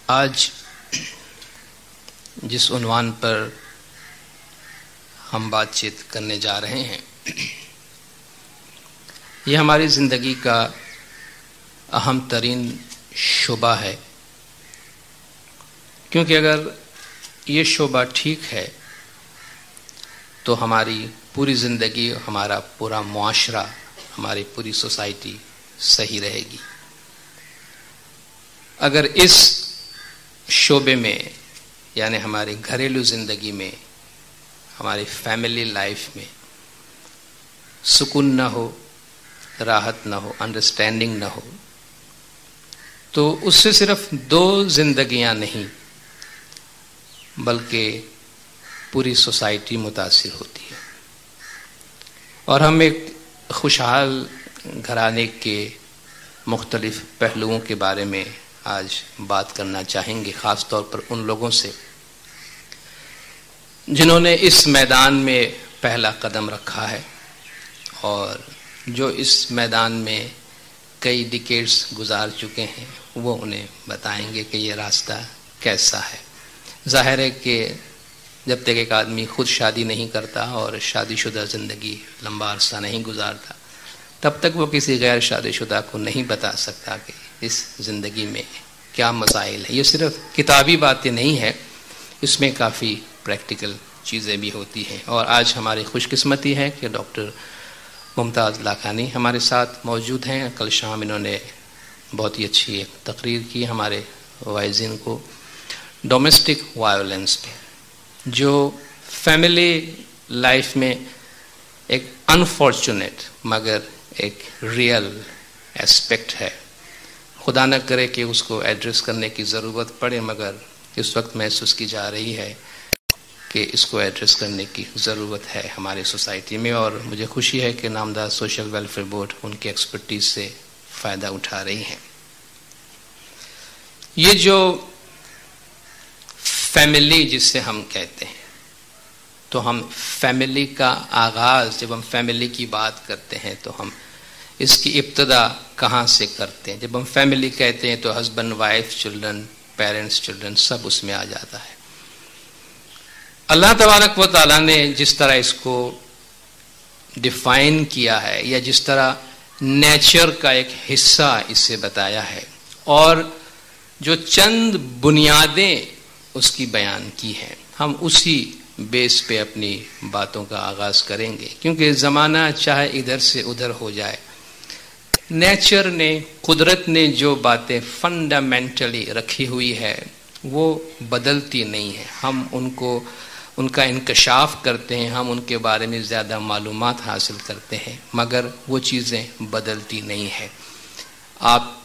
आज जिस उन्वान पर हम बातचीत करने जा रहे हैं, यह हमारी ज़िंदगी का अहम तरीन शोबा है, क्योंकि अगर ये शोबा ठीक है तो हमारी पूरी ज़िंदगी, हमारा पूरा मुआशरा, हमारी पूरी सोसाइटी सही रहेगी। अगर इस शोबे में यानी हमारी घरेलू ज़िंदगी में, हमारी फैमिली लाइफ में सुकून न हो, राहत न हो, अंडरस्टैंडिंग न हो, तो उससे सिर्फ दो जिंदगियां नहीं बल्कि पूरी सोसाइटी मुतासिर होती है। और हम एक खुशहाल घराने के मुख्तलिफ पहलुओं के बारे में आज बात करना चाहेंगे, ख़ास तौर पर उन लोगों से जिन्होंने इस मैदान में पहला कदम रखा है और जो इस मैदान में कई डिकेड्स गुजार चुके हैं। वो उन्हें बताएंगे कि ये रास्ता कैसा है। जाहिर है कि जब तक एक आदमी खुद शादी नहीं करता और शादीशुदा ज़िंदगी लंबा अरसा नहीं गुजारता, तब तक वो किसी गैर शादीशुदा को नहीं बता सकता कि इस ज़िंदगी में क्या मसाइल है। ये सिर्फ किताबी बातें नहीं है, इसमें काफ़ी प्रैक्टिकल चीज़ें भी होती हैं। और आज हमारी खुशकिस्मती है कि डॉक्टर मुमताज़ लाखानी हमारे साथ मौजूद हैं। कल शाम इन्होंने बहुत ही अच्छी एक तकरीर की हमारे वाइज़िन को डोमेस्टिक वायलेंस पे, जो फैमिली लाइफ में एक अनफॉर्चुनेट मगर एक रियल एस्पेक्ट है। खुदा न करे कि उसको एड्रेस करने की ज़रूरत पड़े, मगर इस वक्त महसूस की जा रही है कि इसको एड्रेस करने की ज़रूरत है हमारी सोसाइटी में। और मुझे खुशी है कि नामदार सोशल वेलफेयर बोर्ड उनकी एक्सपर्टीज से फ़ायदा उठा रही है। ये जो फैमिली जिसे हम कहते हैं, तो हम फैमिली का आगाज़, जब हम फैमिली की बात करते हैं तो हम इसकी इब्तदा कहाँ से करते हैं। जब हम फैमिली कहते हैं तो husband, wife, children, parents, children सब उसमें आ जाता है। अल्लाह तबारक व तआला ने जिस तरह इसको डिफाइन किया है या जिस तरह नेचर का एक हिस्सा इसे बताया है और जो चंद बुनियादें उसकी बयान की हैं, हम उसी बेस पे अपनी बातों का आगाज करेंगे। क्योंकि ज़माना चाहे इधर से उधर हो जाए, नेचर ने, कुदरत ने जो बातें फंडामेंटली रखी हुई है वो बदलती नहीं है। हम उनका इंकशाफ करते हैं, हम उनके बारे में ज़्यादा मालूमात हासिल करते हैं, मगर वो चीज़ें बदलती नहीं है। आप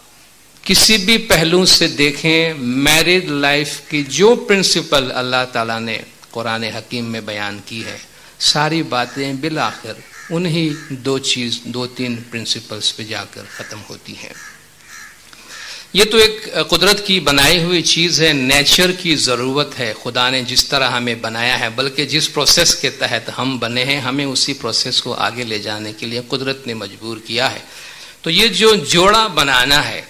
किसी भी पहलू से देखें, मैरिड लाइफ की जो प्रिंसिपल अल्लाह ताला ने कुरान हकीम में बयान की है, सारी बातें बिल आखिर उन्हीं दो तीन प्रिंसिपल्स पे जाकर ख़त्म होती हैं। ये तो एक कुदरत की बनाई हुई चीज़ है, नेचर की ज़रूरत है। खुदा ने जिस तरह हमें बनाया है, बल्कि जिस प्रोसेस के तहत हम बने हैं, हमें उसी प्रोसेस को आगे ले जाने के लिए कुदरत ने मजबूर किया है। तो ये जो जोड़ा बनाना है,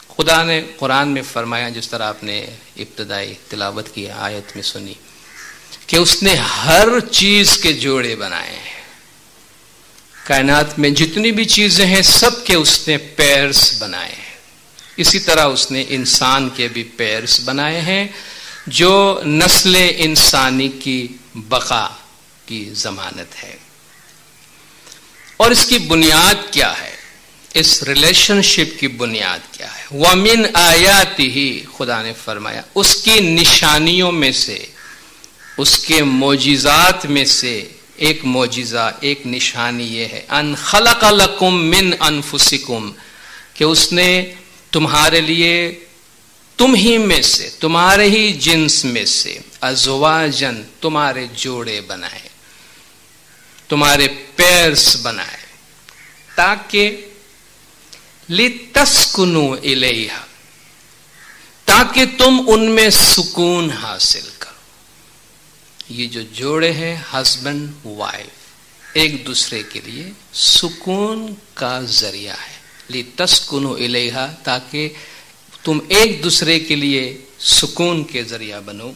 खुदा ने कुरान में फरमाया, जिस तरह आपने इब्तदाई तिलावत की आयत में सुनी, कि उसने हर चीज़ के जोड़े बनाए हैं। कायनात में जितनी भी चीज़ें हैं सब के उसने पेयर्स बनाए हैं। इसी तरह उसने इंसान के भी पेयर्स बनाए हैं, जो नस्ल इंसानी की बका की जमानत है। और इसकी बुनियाद क्या है, इस रिलेशनशिप की बुनियाद क्या है? वमिन आयातिही, खुदा ने फरमाया उसकी निशानियों में से, उसके मोजिजात में से एक मोजिजा, एक निशानी ये है, अन खलक लकुम मिन अनफुसिकुम, कि उसने तुम्हारे लिए तुम ही में से, तुम्हारे ही जिन्स में से, अज़वाजन, तुम्हारे जोड़े बनाए, तुम्हारे पेयर्स बनाए, ताकि लितस्कुनु इलैहा, ताकि तुम उनमें सुकून हासिल करो। ये जो जोड़े हैं हस्बैंड वाइफ, एक दूसरे के लिए सुकून का जरिया है। लितस्कुनु इलैहा, ताकि तुम एक दूसरे के लिए सुकून के जरिया बनो।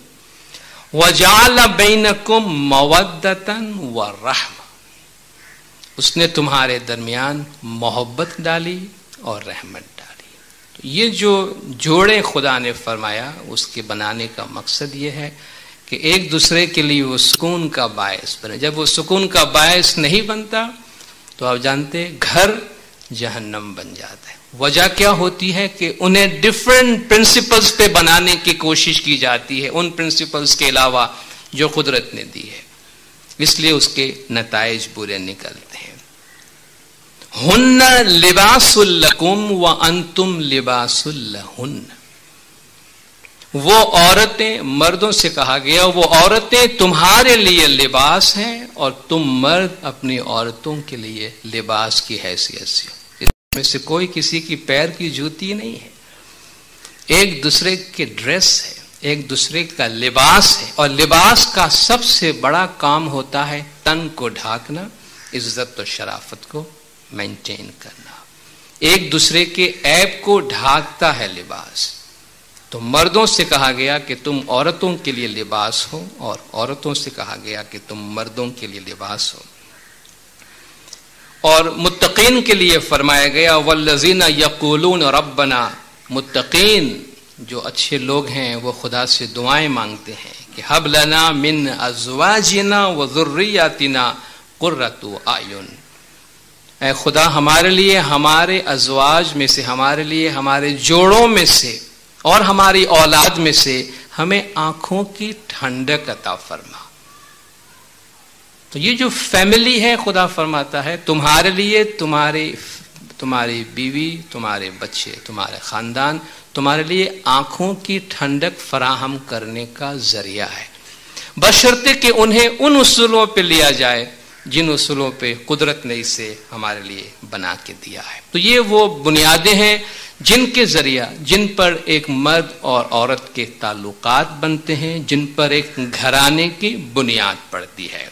वजाल बैनकुम मवद्दतन व रहमा, उसने तुम्हारे दरमियान मोहब्बत डाली और रहमत डाली। तो ये जो जोड़े खुदा ने फरमाया उसके बनाने का मकसद ये है कि एक दूसरे के लिए वो सुकून का बायस बने। जब वो सुकून का बायस नहीं बनता तो आप जानते घर जहन्नम बन जाता है। वजह क्या होती है कि उन्हें डिफरेंट प्रिंसिपल्स पे बनाने की कोशिश की जाती है, उन प्रिंसिपल्स के अलावा जो कुदरत ने दी है, इसलिए उसके नताइज बुरे निकलते हैं। हुन्ना लिबासुल लकुम व अंतुम लिबासुल लहुन्न, वो औरतें, मर्दों से कहा गया वो औरतें तुम्हारे लिए लिबास हैं और तुम मर्द अपनी औरतों के लिए लिबास की हैसियत से। इसमें से कोई किसी की पैर की जूती नहीं है, एक दूसरे के ड्रेस है, एक दूसरे का लिबास है। और लिबास का सबसे बड़ा काम होता है तन को ढाकना, इज्जत और शराफत को मेंटेन करना। एक दूसरे के ऐब को ढाकता है लिबास। तो मर्दों से कहा गया कि तुम औरतों के लिए लिबास हो और औरतों से कहा गया कि तुम मर्दों के लिए लिबास हो। और मुत्तकीन के लिए फरमाया गया वल्लज़ीना यक़ूलून रब्बना, मुत्तकीन जो अच्छे लोग हैं वो खुदा से दुआएं मांगते हैं कि हब लना मिन अज़वाजिना व ज़ुर्रियतिना क़ुर्रतु आयुन, ऐ खुदा हमारे लिए हमारे अज़वाज में से, हमारे लिए हमारे जोड़ों में से और हमारी औलाद में से हमें आंखों की ठंडक अता फरमा। तो ये जो फैमिली है खुदा फरमाता है तुम्हारे लिए, तुम्हारी बीवी, तुम्हारे बच्चे, तुम्हारे खानदान तुम्हारे लिए आंखों की ठंडक फराहम करने का जरिया है, बशर्ते कि उन्हें उन उसूलों पे लिया जाए जिन उसूलों पे कुदरत ने इसे हमारे लिए बना के दिया है। तो ये वो बुनियादें हैं जिनके जरिया, जिन पर एक मर्द और औरत के ताल्लुकात बनते हैं, जिन पर एक घराने की बुनियाद पड़ती है।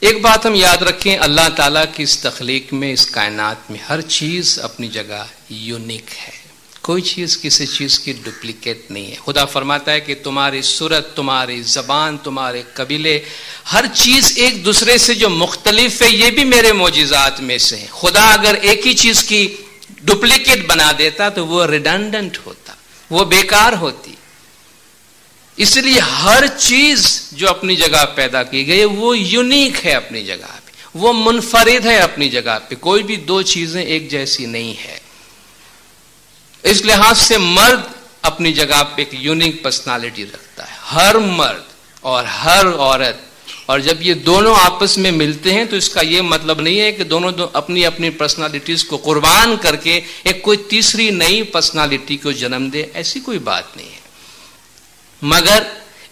एक बात हम याद रखें, अल्लाह ताला की इस तख्लीक में, इस कायनात में हर चीज अपनी जगह यूनिक है, कोई चीज किसी चीज की डुप्लीकेट नहीं है। खुदा फरमाता है कि तुम्हारी सूरत, तुम्हारी जबान, तुम्हारे कबीले, हर चीज एक दूसरे से जो मुख्तलिफ है ये भी मेरे मोजिजात में से है। खुदा अगर एक ही चीज की डुप्लीकेट बना देता तो वो रिडंडेंट होता, वो बेकार होती। इसलिए हर चीज जो अपनी जगह पैदा की गई वो यूनिक है अपनी जगह पे, वो मुनफरिद है अपनी जगह पे, कोई भी दो चीजें एक जैसी नहीं है। इस लिहाज से मर्द अपनी जगह पे एक यूनिक पर्सनालिटी रखता है, हर मर्द और हर औरत। और जब ये दोनों आपस में मिलते हैं तो इसका ये मतलब नहीं है कि दोनों अपनी अपनी पर्सनालिटीज को कुर्बान करके एक कोई तीसरी नई पर्सनालिटी को जन्म दे, ऐसी कोई बात नहीं है। मगर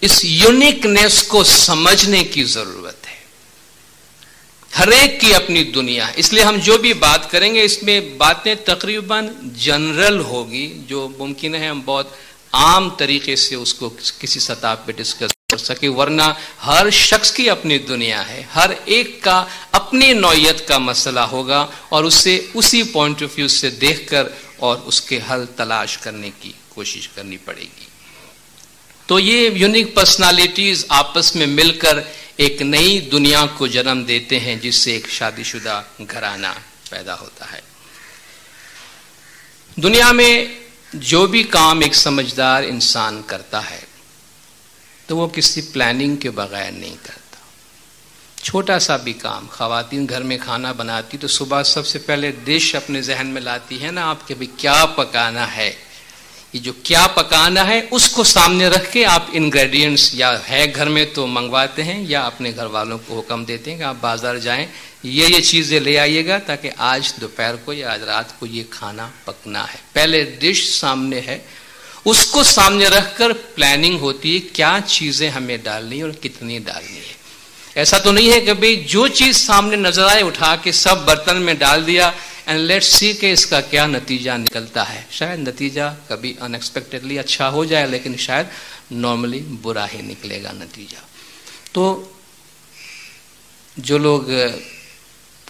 इस यूनिकनेस को समझने की जरूरत है। हर एक की अपनी दुनिया है, इसलिए हम जो भी बात करेंगे इसमें बातें तकरीबन जनरल होगी, जो मुमकिन है हम बहुत आम तरीके से उसको किसी सतह पे डिस्कस कर सके, वरना हर शख्स की अपनी दुनिया है, हर एक का अपनी नौयत का मसला होगा और उससे उसी पॉइंट ऑफ व्यू से देखकर और उसके हल तलाश करने की कोशिश करनी पड़ेगी। तो ये यूनिक पर्सनालिटीज आपस में मिलकर एक नई दुनिया को जन्म देते हैं, जिससे एक शादीशुदा घराना पैदा होता है। दुनिया में जो भी काम एक समझदार इंसान करता है तो वो किसी प्लानिंग के बगैर नहीं करता। छोटा सा भी काम, खवातीन घर में खाना बनाती तो सुबह सबसे पहले डिश अपने जहन में लाती है ना आपके, भाई क्या पकाना है। ये जो क्या पकाना है उसको सामने रख के आप इंग्रेडिएंट्स या है घर में तो मंगवाते हैं या अपने घर वालों को हुक्म देते हैं कि आप बाजार जाएं, ये चीजें ले आइएगा ताकि आज दोपहर को या आज रात को ये खाना पकना है। पहले डिश सामने है, उसको सामने रखकर प्लानिंग होती है क्या चीजें हमें डालनी है और कितनी डालनी है। ऐसा तो नहीं है कि भाई जो चीज सामने नजर आए उठा के सब बर्तन में डाल दिया एंड लेट्स सी के इसका क्या नतीजा निकलता है। शायद नतीजा कभी अनएक्सपेक्टेडली अच्छा हो जाए, लेकिन शायद नॉर्मली बुरा ही निकलेगा नतीजा। तो जो लोग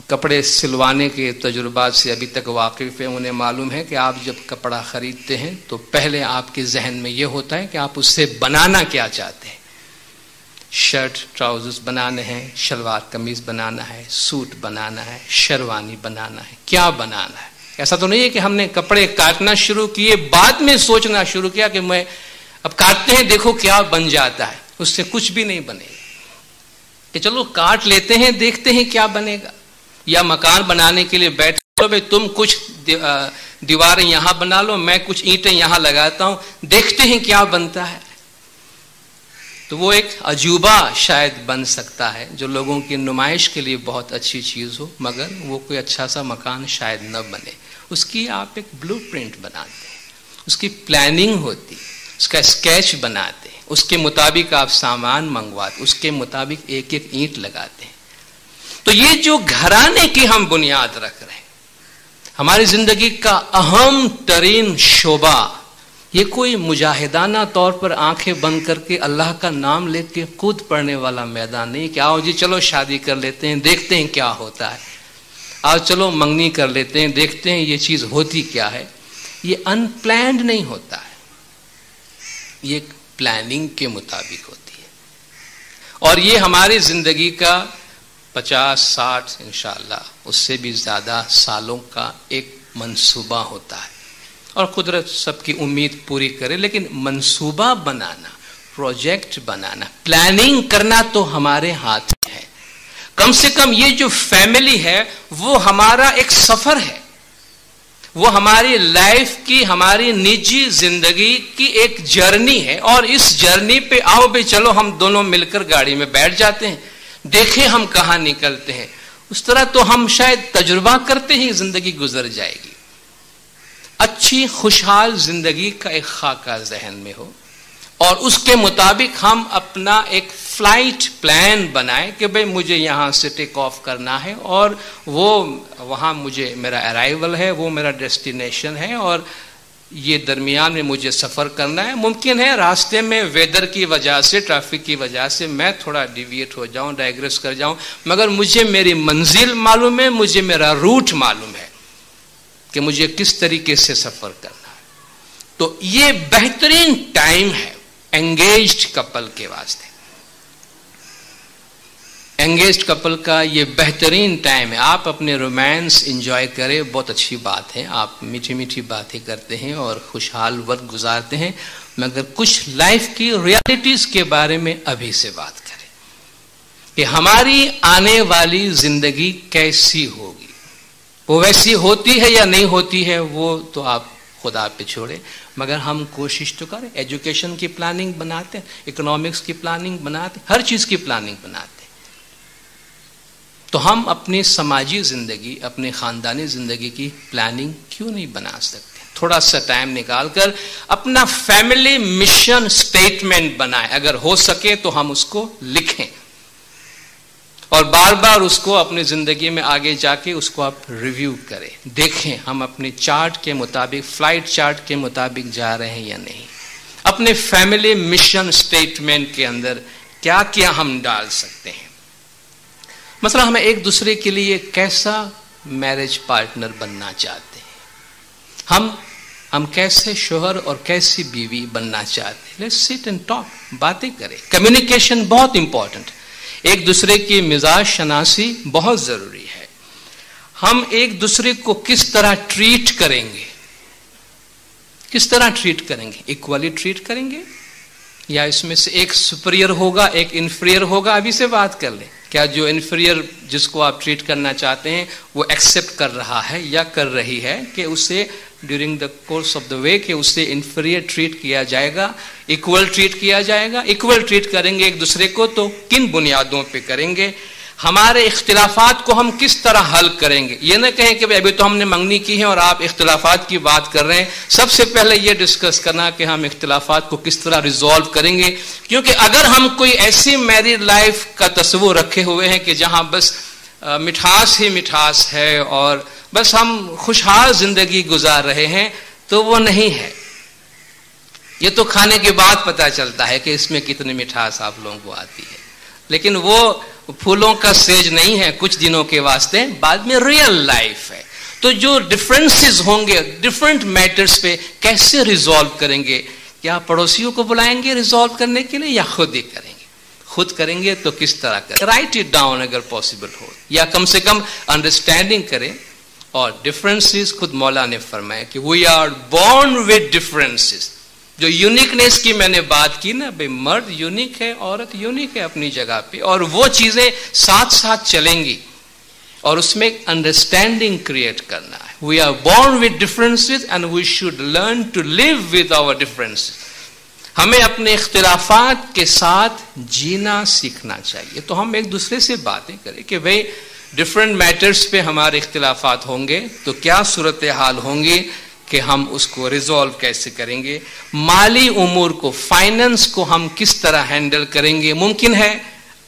कपड़े सिलवाने के तजुर्बात से अभी तक वाकिफ हैं, उन्हें मालूम है कि आप जब कपड़ा खरीदते हैं तो पहले आपके जहन में यह होता है कि आप उससे बनाना क्या चाहते हैं। शर्ट ट्राउजर्स बनाने हैं, शलवार कमीज बनाना है, सूट बनाना है, शेरवानी बनाना है, क्या बनाना है। ऐसा तो नहीं है कि हमने कपड़े काटना शुरू किए, बाद में सोचना शुरू किया कि मैं अब काटते हैं, देखो क्या बन जाता है। उससे कुछ भी नहीं बनेगा कि चलो काट लेते हैं, देखते हैं क्या बनेगा। या मकान बनाने के लिए बैठ लो, भाई तुम कुछ दीवारें यहां बना लो, मैं कुछ ईंटें यहां लगाता हूं, देखते हैं क्या बनता है। तो वो एक अजूबा शायद बन सकता है जो लोगों की नुमाइश के लिए बहुत अच्छी चीज हो, मगर वो कोई अच्छा सा मकान शायद न बने। उसकी आप एक ब्लूप्रिंट बनाते हैं, उसकी प्लानिंग होती, उसका स्केच बनाते हैं, उसके मुताबिक आप सामान मंगवाते, उसके मुताबिक एक एक ईंट लगाते हैं। तो ये जो घराने की हम बुनियाद रख रहे हैं, हमारी जिंदगी का अहम तरीन शोबा, ये कोई मुजाहिदाना तौर पर आंखें बंद करके अल्लाह का नाम लेके कूद पड़ने वाला मैदान नहीं कि आओ जी चलो शादी कर लेते हैं, देखते हैं क्या होता है, आओ चलो मंगनी कर लेते हैं, देखते हैं ये चीज होती क्या है। ये अनप्लैन्ड नहीं होता है, ये प्लानिंग के मुताबिक होती है। और ये हमारी जिंदगी का 50-60 इंशाअल्लाह उससे भी ज्यादा सालों का एक मंसूबा होता है। और कुदरत सबकी उम्मीद पूरी करे, लेकिन मंसूबा बनाना, प्रोजेक्ट बनाना, प्लानिंग करना तो हमारे हाथ में है। कम से कम ये जो फैमिली है वो हमारा एक सफर है, वो हमारी लाइफ की, हमारी निजी जिंदगी की एक जर्नी है। और इस जर्नी पे आओ भाई चलो हम दोनों मिलकर गाड़ी में बैठ जाते हैं, देखें हम कहां निकलते हैं। उस तरह तो हम शायद तजुर्बा करते ही जिंदगी गुजर जाएगी। अच्छी खुशहाल जिंदगी का एक खाका जहन में हो और उसके मुताबिक हम अपना एक फ्लाइट प्लान बनाएं कि भाई मुझे यहां से टेक ऑफ करना है और वो वहां मुझे मेरा अराइवल है, वो मेरा डेस्टिनेशन है और ये दरमियान में मुझे सफर करना है। मुमकिन है रास्ते में वेदर की वजह से, ट्रैफिक की वजह से मैं थोड़ा डिविएट हो जाऊं, डाइग्रेस कर जाऊं, मगर मुझे मेरी मंजिल मालूम है, मुझे मेरा रूट मालूम है कि मुझे किस तरीके से सफर करना है। तो ये बेहतरीन टाइम है एंगेज्ड कपल के वास्ते। एंगेज्ड कपल का ये बेहतरीन टाइम है। आप अपने रोमांस एंजॉय करें, बहुत अच्छी बात है, आप मीठी मीठी बातें करते हैं और खुशहाल वक्त गुजारते हैं, मगर कुछ लाइफ की रियलिटीज के बारे में अभी से बात करें कि हमारी आने वाली जिंदगी कैसी होगी। वो वैसी होती है या नहीं होती है वो तो आप खुदा पे छोड़े, मगर हम कोशिश तो करें। एजुकेशन की प्लानिंग बनाते हैं, इकोनॉमिक्स की प्लानिंग बनाते हैं, हर चीज की प्लानिंग बनाते हैं। तो हम अपनी समाजी जिंदगी, अपनी खानदानी जिंदगी की प्लानिंग क्यों नहीं बना सकते? थोड़ा सा टाइम निकालकर अपना फैमिली मिशन स्टेटमेंट बनाएं। अगर हो सके तो हम उसको लिखें और बार बार उसको अपनी जिंदगी में आगे जाके उसको आप रिव्यू करें, देखें हम अपने चार्ट के मुताबिक, फ्लाइट चार्ट के मुताबिक जा रहे हैं या नहीं। अपने फैमिली मिशन स्टेटमेंट के अंदर क्या क्या हम डाल सकते हैं। मतलब हमें एक दूसरे के लिए कैसा मैरिज पार्टनर बनना चाहते हैं, हम कैसे शोहर और कैसी बीवी बनना चाहते हैं। लेट्स सिट एंड टॉक, बातें करें। कम्युनिकेशन बहुत इंपॉर्टेंट, एक दूसरे की मिजाज शनासी बहुत जरूरी है। हम एक दूसरे को किस तरह ट्रीट करेंगे, किस तरह ट्रीट करेंगे? इक्वली ट्रीट करेंगे या इसमें से एक सुपीरियर होगा, एक इन्फीरियर होगा? अभी से बात कर ले, क्या जो इन्फीरियर जिसको आप ट्रीट करना चाहते हैं वो एक्सेप्ट कर रहा है या कर रही है कि उसे during the course of the way कि उसे इन्फीरियर ट्रीट किया जाएगा, इक्वल ट्रीट किया जाएगा? इक्वल ट्रीट करेंगे एक दूसरे को तो किन बुनियादों पे करेंगे? हमारे इख्तिलाफात को हम किस तरह हल करेंगे? ये ना कहें कि भाई अभी तो हमने मंगनी की है और आप इख्तिलाफात की बात कर रहे हैं। सबसे पहले ये डिस्कस करना कि हम इख्तिलाफात को किस तरह रिजॉल्व करेंगे, क्योंकि अगर हम कोई ऐसी मैरिड लाइफ का तस्वुर रखे हुए हैं कि जहां बस मिठास ही मिठास है और बस हम खुशहाल जिंदगी गुजार रहे हैं, तो वो नहीं है। ये तो खाने के बाद पता चलता है कि इसमें कितनी मिठास आप लोगों को आती है, लेकिन वो फूलों का सेज नहीं है कुछ दिनों के वास्ते, बाद में रियल लाइफ है। तो जो डिफरेंसेस होंगे डिफरेंट मैटर्स पे कैसे रिजॉल्व करेंगे? क्या पड़ोसियों को बुलाएंगे रिजॉल्व करने के लिए या खुद ही करेंगे? खुद करेंगे तो किस तरह करें? राइट इट डाउन अगर पॉसिबल हो, या कम से कम अंडरस्टैंडिंग करें। और डिफरेंसेस खुद मौला ने फरमाया कि we are born with differences. जो यूनिकनेस की मैंने बात की ना, भाई मर्द यूनिक है, औरत यूनिक है अपनी जगह पे, और वो चीजें साथ साथ चलेंगी और उसमें एक अंडरस्टैंडिंग क्रिएट करना है। We are born with differences and we should learn to live with our differences. हमें अपने इख्तिलाफात के साथ जीना सीखना चाहिए। तो हम एक दूसरे से बातें करें कि भाई डिफरेंट मैटर्स पे हमारे इख्तिलाफात होंगे तो क्या सूरत हाल होंगी कि हम उसको रिजॉल्व कैसे करेंगे। माली उमूर को, फाइनेंस को हम किस तरह हैंडल करेंगे। मुमकिन है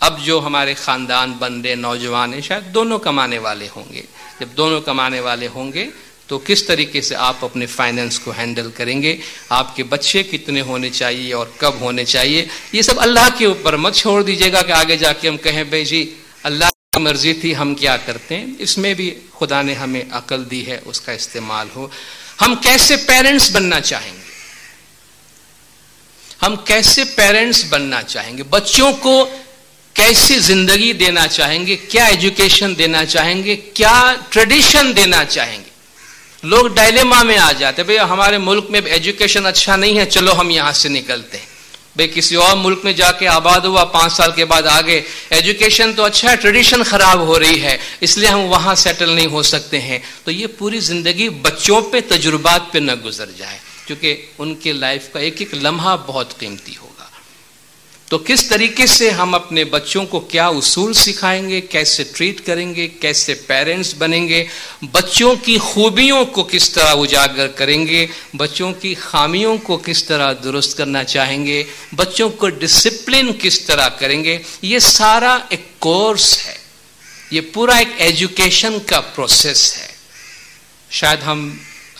अब जो हमारे खानदान बन रहे नौजवान हैं शायद दोनों कमाने वाले होंगे। जब दोनों कमाने वाले होंगे तो किस तरीके से आप अपने फाइनेंस को हैंडल करेंगे, आपके बच्चे कितने होने चाहिए और कब होने चाहिए, ये सब अल्लाह के ऊपर मत छोड़ दीजिएगा कि आगे जाके हम कहें भाई जी अल्लाह की मर्जी थी हम क्या करते हैं। इसमें भी खुदा ने हमें अकल दी है, उसका इस्तेमाल हो। हम कैसे पेरेंट्स बनना चाहेंगे, हम कैसे पेरेंट्स बनना चाहेंगे, बच्चों को कैसी जिंदगी देना चाहेंगे, क्या एजुकेशन देना चाहेंगे, क्या ट्रेडिशन देना चाहेंगे। लोग डायलेमा में आ जाते हैं, भाई हमारे मुल्क में एजुकेशन अच्छा नहीं है, चलो हम यहां से निकलते हैं। भाई किसी और मुल्क में जाके आबाद हुआ, 5 साल के बाद आगे एजुकेशन तो अच्छा है, ट्रेडिशन खराब हो रही है, इसलिए हम वहां सेटल नहीं हो सकते हैं। तो ये पूरी जिंदगी बच्चों पे, तजुर्बात पे न गुजर जाए, क्योंकि उनके लाइफ का एक एक लम्हा बहुत कीमती होगा। तो किस तरीके से हम अपने बच्चों को क्या उसूल सिखाएंगे, कैसे ट्रीट करेंगे, कैसे पेरेंट्स बनेंगे, बच्चों की खूबियों को किस तरह उजागर करेंगे, बच्चों की खामियों को किस तरह दुरुस्त करना चाहेंगे, बच्चों को डिसिप्लिन किस तरह करेंगे, ये सारा एक कोर्स है, ये पूरा एक एजुकेशन का प्रोसेस है। शायद हम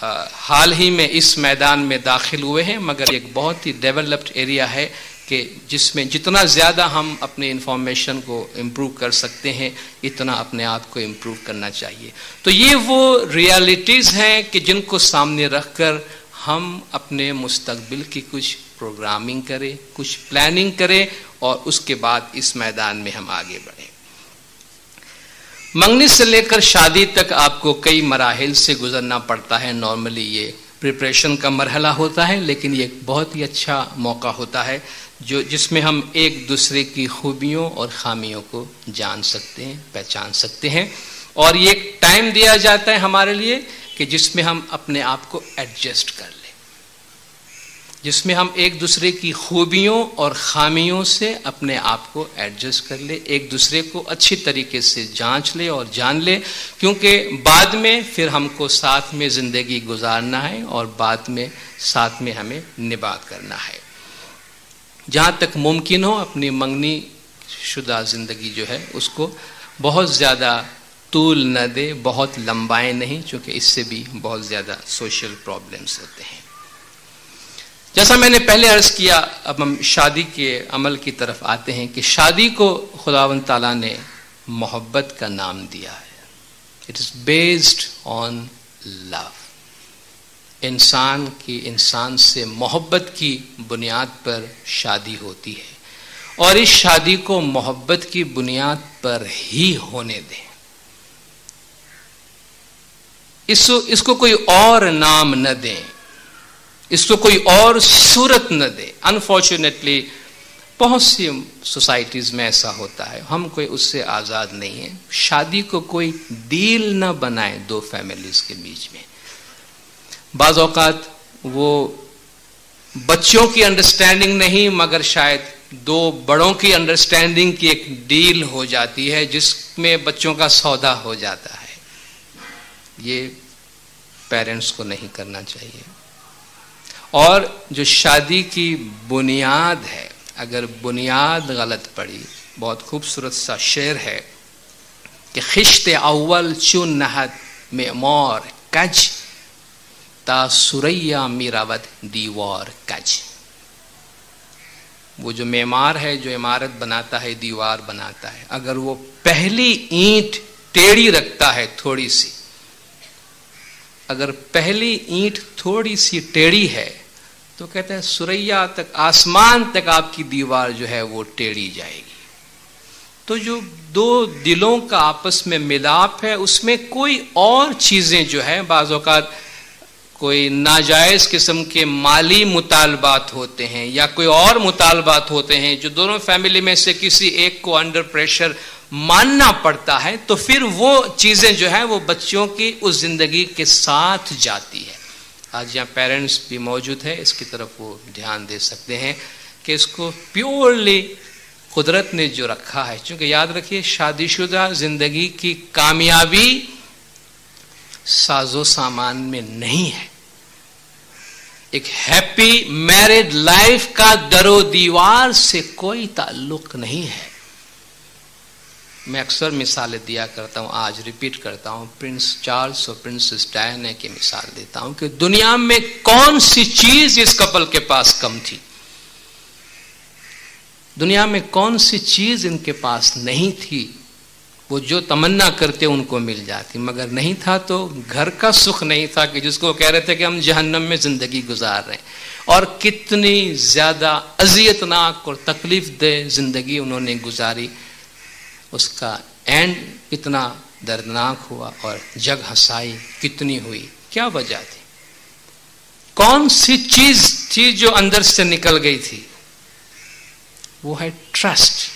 हाल ही में इस मैदान में दाखिल हुए हैं, मगर एक बहुत ही डेवलप्ड एरिया है कि जिसमें जितना ज़्यादा हम अपने इंफॉर्मेशन को इम्प्रूव कर सकते हैं, इतना अपने आप को इम्प्रूव करना चाहिए। तो ये वो रियलिटीज़ हैं कि जिनको सामने रखकर हम अपने मुस्तकबिल की कुछ प्रोग्रामिंग करें, कुछ प्लानिंग करें और उसके बाद इस मैदान में हम आगे बढ़ें। मंगनी से लेकर शादी तक आपको कई मराहिल से गुजरना पड़ता है। नॉर्मली ये प्रिपरेशन का मरहला होता है, लेकिन ये बहुत ही अच्छा मौका होता है जिसमें हम एक दूसरे की खूबियों और खामियों को जान सकते हैं, पहचान सकते हैं। और ये एक टाइम दिया जाता है हमारे लिए कि जिसमें हम अपने आप को एडजस्ट कर लें, जिसमें हम एक दूसरे की खूबियों और खामियों से अपने आप को एडजस्ट कर ले, एक दूसरे को अच्छी तरीके से जांच ले और जान ले, क्योंकि बाद में फिर हमको साथ में ज़िंदगी गुजारना है और बाद में साथ में हमें निभा करना है। जहाँ तक मुमकिन हो अपनी मंगनी शुदा ज़िंदगी जो है उसको बहुत ज़्यादा तूल न दे, बहुत लंबाए नहीं, क्योंकि इससे भी बहुत ज़्यादा सोशल प्रॉब्लम्स होते हैं। जैसा मैंने पहले अर्ज किया, अब हम शादी के अमल की तरफ आते हैं कि शादी को खुदावंद ताला ने मोहब्बत का नाम दिया है। It is based on love. इंसान की इंसान से मोहब्बत की बुनियाद पर शादी होती है और इस शादी को मोहब्बत की बुनियाद पर ही होने दें। इसको कोई और नाम न दें, इसको कोई और सूरत न दें। अनफॉर्चुनेटली बहुत सी सोसाइटीज में ऐसा होता है, हम कोई उससे आज़ाद नहीं है। शादी को कोई डील न बनाए दो फैमिलीज के बीच में। बाज़ औक़ात वो बच्चों की अंडरस्टैंडिंग नहीं, मगर शायद दो बड़ों की अंडरस्टैंडिंग की एक डील हो जाती है जिसमें बच्चों का सौदा हो जाता है। ये पेरेंट्स को नहीं करना चाहिए। और जो शादी की बुनियाद है, अगर बुनियाद गलत पड़ी, बहुत खूबसूरत सा शेर है कि खिश्ते अव्वल चुन नहत में मोर कज ता सुरैया मीरावत दीवार कज। वो जो मेमार है, जो इमारत बनाता है, दीवार बनाता है, अगर वो पहली ईंट टेढ़ी रखता है थोड़ी सी, अगर पहली ईंट थोड़ी सी टेढ़ी है तो कहते हैं सुरैया तक, आसमान तक आपकी दीवार जो है वो टेढ़ी जाएगी। तो जो दो दिलों का आपस में मिलाप है, उसमें कोई और चीजें जो है, बाज़ औक़ात कोई नाजायज किस्म के माली मुतालबात होते हैं या कोई और मुतालबात होते हैं जो दोनों फैमिली में से किसी एक को अंडर प्रेशर मानना पड़ता है, तो फिर वो चीजें जो है वो बच्चों की उस जिंदगी के साथ जाती है। आज यहाँ पेरेंट्स भी मौजूद है, इसकी तरफ वो ध्यान दे सकते हैं कि इसको प्योरली कुदरत ने जो रखा है, क्योंकि याद रखिए शादीशुदा जिंदगी की कामयाबी साजो सामान में नहीं है। एक हैप्पी मैरिड लाइफ का दरो दीवार से कोई ताल्लुक नहीं है। मैं अक्सर मिसालें दिया करता हूं, आज रिपीट करता हूं, प्रिंस चार्ल्स और प्रिंसेस डायना की मिसाल देता हूं कि दुनिया में कौन सी चीज इस कपल के पास कम थी, दुनिया में कौन सी चीज इनके पास नहीं थी। वो जो तमन्ना करते उनको मिल जाती, मगर नहीं था तो घर का सुख नहीं था कि जिसको कह रहे थे कि हम जहन्नम में जिंदगी गुजार रहे हैं। और कितनी ज्यादा अजियतनाक और तकलीफ दे जिंदगी उन्होंने गुजारी, उसका एंड कितना दर्दनाक हुआ और जग हंसाई कितनी हुई। क्या वजह थी? कौन सी चीज थी जो अंदर से निकल गई थी? वो है ट्रस्ट।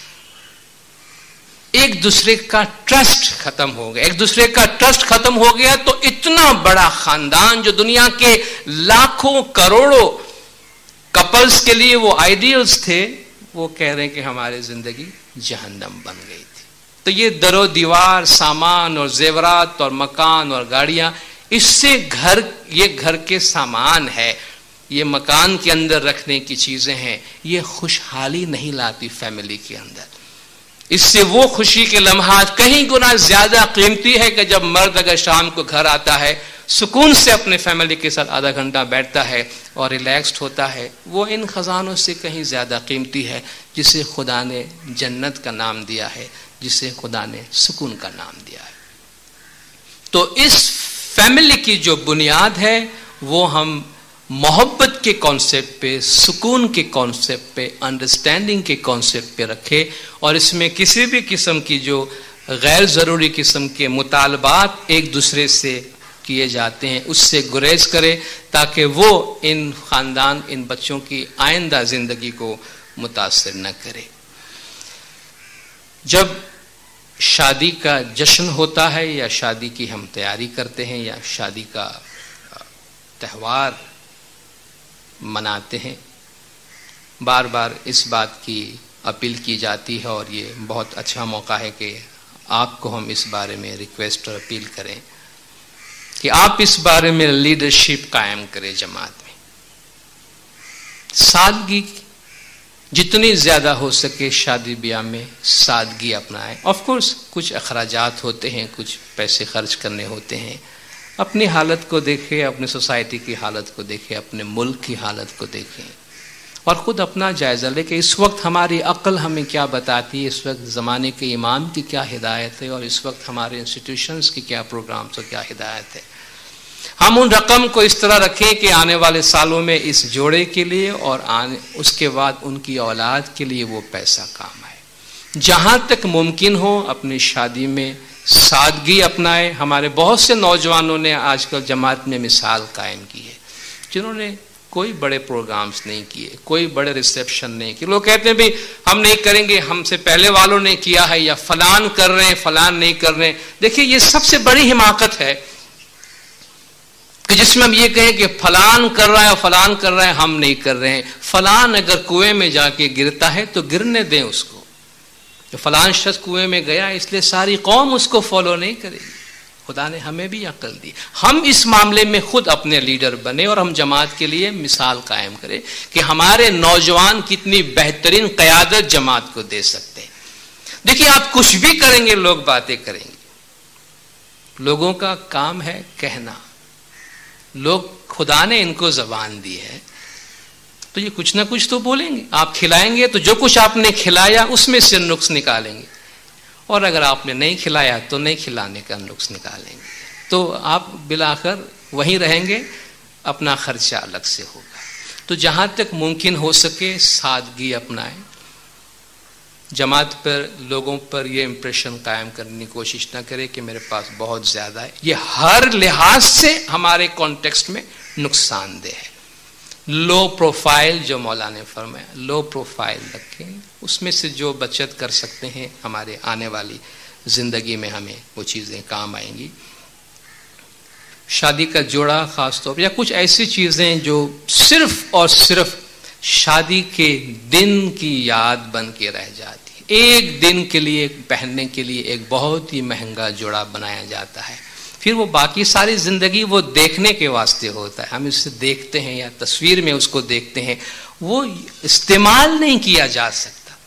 एक दूसरे का ट्रस्ट खत्म हो गया। एक दूसरे का ट्रस्ट खत्म हो गया तो इतना बड़ा खानदान जो दुनिया के लाखों करोड़ों कपल्स के लिए वो आइडियल्स थे, वो कह रहे हैं कि हमारी जिंदगी जहन्नम बन गई थी। तो ये दरो दीवार, सामान और जेवरात और मकान और गाड़ियां, इससे घर, ये घर के सामान है, ये मकान के अंदर रखने की चीजें हैं, ये खुशहाली नहीं लाती फैमिली के अंदर। इससे वो खुशी के लम्हात कहीं गुना ज्यादा कीमती है कि जब मर्द अगर शाम को घर आता है, सुकून से अपने फैमिली के साथ आधा घंटा बैठता है और रिलैक्स्ड होता है, वो इन खजानों से कहीं ज्यादा कीमती है जिसे खुदा ने जन्नत का नाम दिया है, जिसे खुदा ने सुकून का नाम दिया है। तो इस फैमिली की जो बुनियाद है वो हम मोहब्बत के कॉन्सेप्ट पे, सुकून के कॉन्सेप्ट पे, अंडरस्टैंडिंग के कॉन्सेप्ट पे रखे और इसमें किसी भी किस्म की जो गैर ज़रूरी किस्म के मुतालबात एक दूसरे से किए जाते हैं उससे गुरेज करे, ताकि वो इन ख़ानदान, इन बच्चों की आइंदा ज़िंदगी को मुतासर न करे। जब शादी का जश्न होता है या शादी की हम तैयारी करते हैं या शादी का त्यौहार मनाते हैं, बार बार इस बात की अपील की जाती है और ये बहुत अच्छा मौका है कि आपको हम इस बारे में रिक्वेस्ट और अपील करें कि आप इस बारे में लीडरशिप कायम करें जमात में। सादगी जितनी ज्यादा हो सके शादी ब्याह में सादगी अपनाएं। ऑफ कोर्स कुछ अखराजात होते हैं, कुछ पैसे खर्च करने होते हैं। अपनी हालत को देखें, अपनी सोसाइटी की हालत को देखें, अपने मुल्क की हालत को देखें और ख़ुद अपना जायज़ा लें कि इस वक्त हमारी अक्ल हमें क्या बताती है, इस वक्त ज़माने के इमाम की क्या हिदायत है और इस वक्त हमारे इंस्टीट्यूशंस की क्या प्रोग्राम्स और क्या हिदायत है। हम उन रकम को इस तरह रखें कि आने वाले सालों में इस जोड़े के लिए और उसके बाद उनकी औलाद के लिए वो पैसा काम आए। जहाँ तक मुमकिन हो अपनी शादी में सादगी अपनाए। हमारे बहुत से नौजवानों ने आजकल जमात में मिसाल कायम की है, जिन्होंने कोई बड़े प्रोग्राम्स नहीं किए, कोई बड़े रिसेप्शन नहीं किए। लोग कहते हैं भाई हम नहीं करेंगे, हमसे पहले वालों ने किया है, या फलान कर रहे हैं, फलान नहीं कर रहे हैं। देखिए ये सबसे बड़ी हिमाकत है कि जिसमें हम ये कहें कि फलान कर रहा है और फलान कर रहा है, हम नहीं कर रहे हैं। फलान अगर कुएं में जाके गिरता है तो गिरने दें उसको। तो फलान शख्स कुएं में गया इसलिए सारी कौम उसको फॉलो नहीं करेगी। खुदा ने हमें भी अक्ल दी, हम इस मामले में खुद अपने लीडर बने और हम जमात के लिए मिसाल कायम करें कि हमारे नौजवान कितनी बेहतरीन क़यादत जमात को दे सकते हैं। देखिए आप कुछ भी करेंगे लोग बातें करेंगे, लोगों का काम है कहना। लोग, खुदा ने इनको ज़बान दी है तो ये कुछ ना कुछ तो बोलेंगे। आप खिलाएंगे तो जो कुछ आपने खिलाया उसमें से नुक्स निकालेंगे, और अगर आपने नहीं खिलाया तो नहीं खिलाने का नुक्स निकालेंगे। तो आप बिलाकर वहीं रहेंगे, अपना खर्चा अलग से होगा। तो जहां तक मुमकिन हो सके सादगी अपनाएं। जमात पर लोगों पर यह इंप्रेशन कायम करने की कोशिश ना करें कि मेरे पास बहुत ज्यादा है। ये हर लिहाज से हमारे कॉन्टेक्स्ट में नुकसानदेह है। लो प्रोफाइल, जो मौला ने फरमाया, लो प्रोफाइल रखें, उसमें से जो बचत कर सकते हैं हमारे आने वाली जिंदगी में हमें वो चीजें काम आएंगी। शादी का जोड़ा खास तौर पर, या कुछ ऐसी चीजें जो सिर्फ और सिर्फ शादी के दिन की याद बन के रह जाती है। एक दिन के लिए पहनने के लिए एक बहुत ही महंगा जोड़ा बनाया जाता है, फिर वो बाकी सारी जिंदगी वो देखने के वास्ते होता है। हम इसे देखते हैं या तस्वीर में उसको देखते हैं, वो इस्तेमाल नहीं किया जा सकता।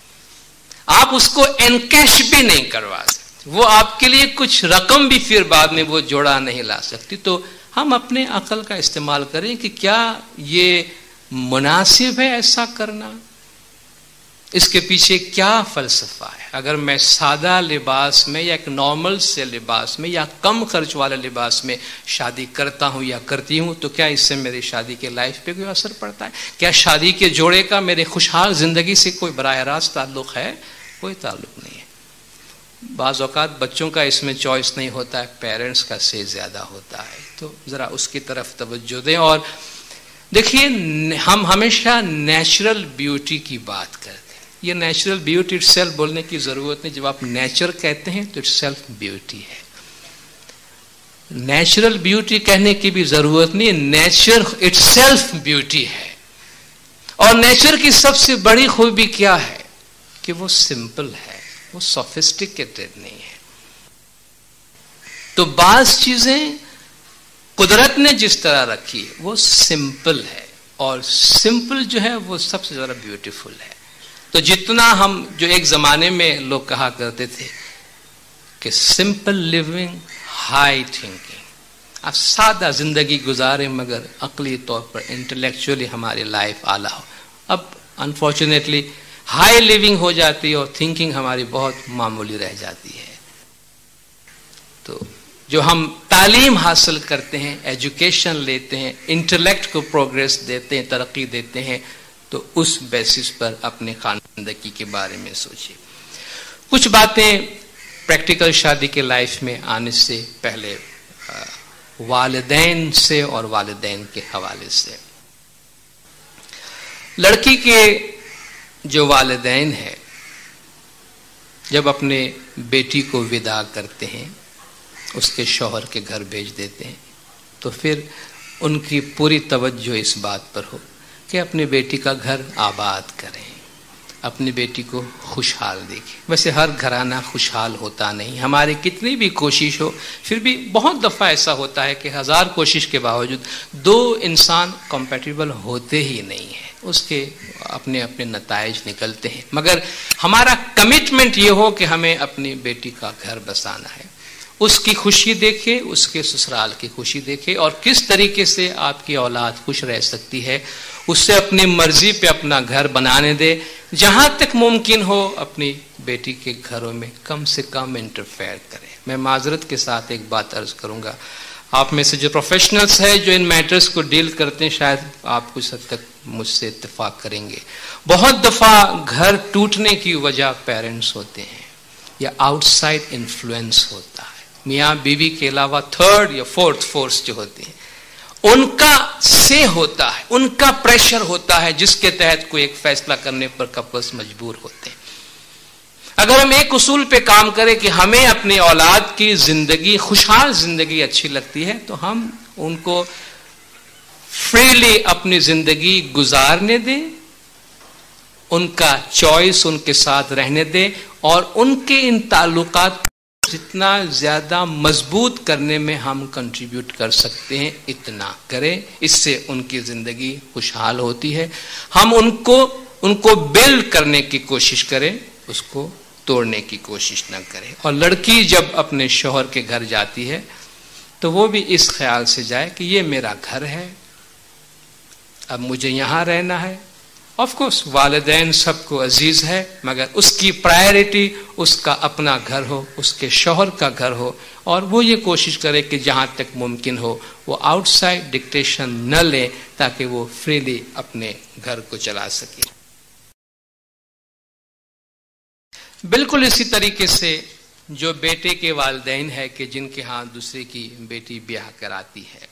आप उसको एनकैश भी नहीं करवा सकते, वो आपके लिए कुछ रकम भी फिर बाद में वो जोड़ा नहीं ला सकती। तो हम अपने अकल का इस्तेमाल करें कि क्या ये मुनासिब है ऐसा करना, इसके पीछे क्या फलसफा है। अगर मैं सादा लिबास में या एक नॉर्मल से लिबास में या कम खर्च वाले लिबास में शादी करता हूं या करती हूं, तो क्या इससे मेरी शादी के लाइफ पे कोई असर पड़ता है? क्या शादी के जोड़े का मेरे खुशहाल जिंदगी से कोई बराह रास्त ताल्लुक है? कोई ताल्लुक नहीं है। बाज़ औक़ात बच्चों का इसमें चॉइस नहीं होता है, पेरेंट्स का से ज्यादा होता है। तो जरा उसकी तरफ तवज्जो दें। और देखिए, हम हमेशा नेचुरल ब्यूटी की बात करते हैं। ये नेचुरल ब्यूटी इटसेल्फ बोलने की जरूरत नहीं। जब आप नेचर कहते हैं तो इटसेल्फ ब्यूटी है। नेचुरल ब्यूटी कहने की भी जरूरत नहीं, नेचर इटसेल्फ ब्यूटी है। और नेचर की सबसे बड़ी खूबी क्या है कि वो सिंपल है, वो सोफिस्टिकेटेड नहीं है। तो बाज चीजें कुदरत ने जिस तरह रखी है वो सिंपल है, और सिंपल जो है वो सबसे ज्यादा ब्यूटीफुल है। तो जितना हम, जो एक जमाने में लोग कहा करते थे कि सिंपल लिविंग हाई थिंकिंग, आप सादा जिंदगी गुजारे मगर अकली तौर पर इंटेलेक्चुअली हमारी लाइफ आला हो। अब अनफॉर्चुनेटली हाई लिविंग हो जाती है और थिंकिंग हमारी बहुत मामूली रह जाती है। तो जो हम तालीम हासिल करते हैं, एजुकेशन लेते हैं, इंटेलेक्ट को प्रोग्रेस देते हैं, तरक्की देते हैं, तो उस बेसिस पर अपने खानदानी के बारे में सोचिए। कुछ बातें प्रैक्टिकल शादी के लाइफ में आने से पहले वालिदैन से और वालिदैन के हवाले से। लड़की के जो वालिदैन है, जब अपने बेटी को विदा करते हैं, उसके शौहर के घर भेज देते हैं, तो फिर उनकी पूरी तवज्जो इस बात पर हो कि अपनी बेटी का घर आबाद करें, अपनी बेटी को खुशहाल देखें। वैसे हर घराना खुशहाल होता नहीं, हमारी कितनी भी कोशिश हो, फिर भी बहुत दफ़ा ऐसा होता है कि 1000 कोशिश के बावजूद दो इंसान कंपैटिबल होते ही नहीं है, उसके अपने अपने नताइज निकलते हैं। मगर हमारा कमिटमेंट ये हो कि हमें अपनी बेटी का घर बसाना है, उसकी खुशी देखे, उसके ससुराल की खुशी देखे, और किस तरीके से आपकी औलाद खुश रह सकती है, उससे अपनी मर्जी पे अपना घर बनाने दे। जहां तक मुमकिन हो अपनी बेटी के घरों में कम से कम इंटरफेयर करें। मैं माजरत के साथ एक बात अर्ज करूंगा, आप में से जो प्रोफेशनल्स हैं जो इन मैटर्स को डील करते हैं, शायद आप कुछ हद तक मुझसे इत्तेफाक करेंगे। बहुत दफा घर टूटने की वजह पेरेंट्स होते हैं या आउटसाइड इन्फ्लुएंस होता है। मियाँ बीवी के अलावा थर्ड या फोर्थ फोर्स जो होती है, उनका से होता है, उनका प्रेशर होता है, जिसके तहत कोई एक फैसला करने पर कपल्स मजबूर होते हैं। अगर हम एक उसूल पे काम करें कि हमें अपनी औलाद की जिंदगी, खुशहाल जिंदगी अच्छी लगती है, तो हम उनको फ्रीली अपनी जिंदगी गुजारने दें, उनका चॉइस उनके साथ रहने दें, और उनके इन ताल्लुकात जितना ज्यादा मजबूत करने में हम कंट्रीब्यूट कर सकते हैं इतना करें। इससे उनकी जिंदगी खुशहाल होती है। हम उनको बिल्ड करने की कोशिश करें, उसको तोड़ने की कोशिश ना करें। और लड़की जब अपने शौहर के घर जाती है तो वो भी इस ख्याल से जाए कि ये मेरा घर है, अब मुझे यहां रहना है, ऑफ कोर्स वालिदैन सबको अजीज है, मगर उसकी प्रायोरिटी उसका अपना घर हो, उसके शौहर का घर हो, और वो ये कोशिश करे कि जहां तक मुमकिन हो वो आउटसाइड डिक्टेशन न ले, ताकि वो फ्रीली अपने घर को चला सके। बिल्कुल इसी तरीके से जो बेटे के वालिदैन है कि जिनके हाथ दूसरे की बेटी ब्याह कराती है,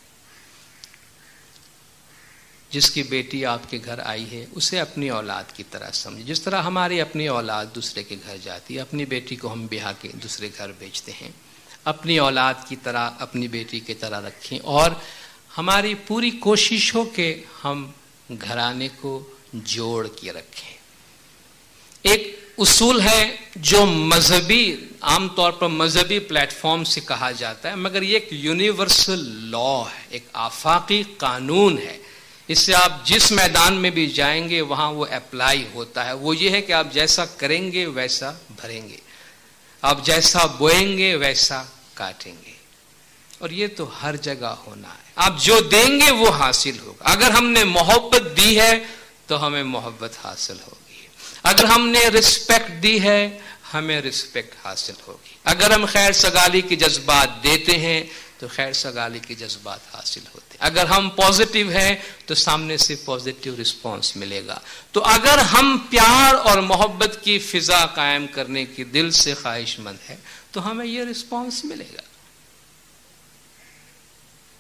जिसकी बेटी आपके घर आई है उसे अपनी औलाद की तरह समझे। जिस तरह हमारी अपनी औलाद दूसरे के घर जाती है, अपनी बेटी को हम ब्याह के दूसरे घर भेजते हैं, अपनी औलाद की तरह अपनी बेटी की तरह रखें, और हमारी पूरी कोशिश हो कि हम घराने को जोड़ के रखें। एक उसूल है जो मजहबी, आमतौर पर मजहबी प्लेटफॉर्म से कहा जाता है, मगर ये एक यूनिवर्सल लॉ है, एक आफाकी कानून है। इससे आप जिस मैदान में भी जाएंगे वहां वो अप्लाई होता है। वो ये है कि आप जैसा करेंगे वैसा भरेंगे, आप जैसा बोएंगे वैसा काटेंगे, और ये तो हर जगह होना है। आप जो देंगे वो हासिल होगा। अगर हमने मोहब्बत दी है तो हमें मोहब्बत हासिल होगी, अगर हमने रिस्पेक्ट दी है हमें रिस्पेक्ट हासिल होगी, अगर हम खैर सगाली के जज्बात देते हैं तो खैर सगाली के जज्बात हासिल होते हैं, अगर हम पॉजिटिव हैं तो सामने से पॉजिटिव रिस्पॉन्स मिलेगा। तो अगर हम प्यार और मोहब्बत की फिजा कायम करने की दिल से ख्वाहिशमंद है तो हमें यह रिस्पॉन्स मिलेगा।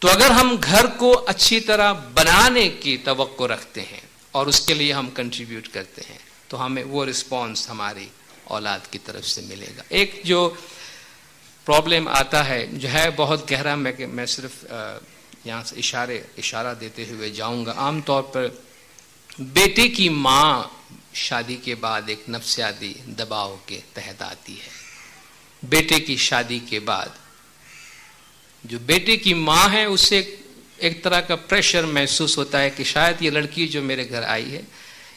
तो अगर हम घर को अच्छी तरह बनाने की तवक्को रखते हैं और उसके लिए हम कंट्रीब्यूट करते हैं तो हमें वो रिस्पॉन्स हमारी औलाद की तरफ से मिलेगा। एक जो प्रॉब्लम आता है जो है बहुत गहरा, मैं सिर्फ यहाँ से इशारा देते हुए जाऊंगा। आमतौर पर बेटे की माँ शादी के बाद एक नफ्सियाती दबाव के तहत आती है। बेटे की शादी के बाद जो बेटे की माँ है उसे एक तरह का प्रेशर महसूस होता है कि शायद ये लड़की जो मेरे घर आई है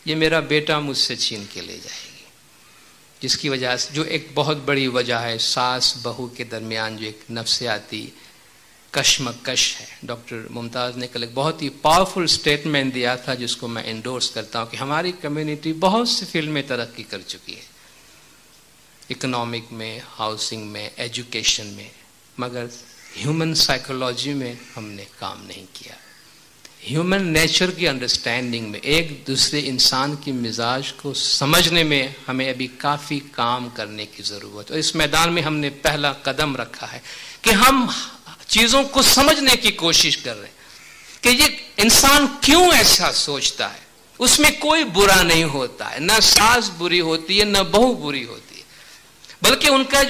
ये मेरा बेटा मुझसे छीन के ले जाएगी, जिसकी वजह से जो एक बहुत बड़ी वजह है सास बहू के दरमियान जो एक नफ्सियाती कश्मकश है। डॉक्टर मुमताज़ ने कल एक बहुत ही पावरफुल स्टेटमेंट दिया था जिसको मैं एंडोर्स करता हूँ कि हमारी कम्युनिटी बहुत सी फील्ड में तरक्की कर चुकी है, इकोनॉमिक में, हाउसिंग में, एजुकेशन में, मगर ह्यूमन साइकोलॉजी में हमने काम नहीं किया। ह्यूमन नेचर की अंडरस्टैंडिंग में, एक दूसरे इंसान की मिजाज को समझने में हमें अभी काफ़ी काम करने की ज़रूरत है। और इस मैदान में हमने पहला कदम रखा है कि हम चीज़ों को समझने की कोशिश कर रहे हैं कि ये इंसान क्यों ऐसा सोचता है। उसमें कोई बुरा नहीं होता है, न सास बुरी होती है न बहू बुरी होती है, बल्कि उनका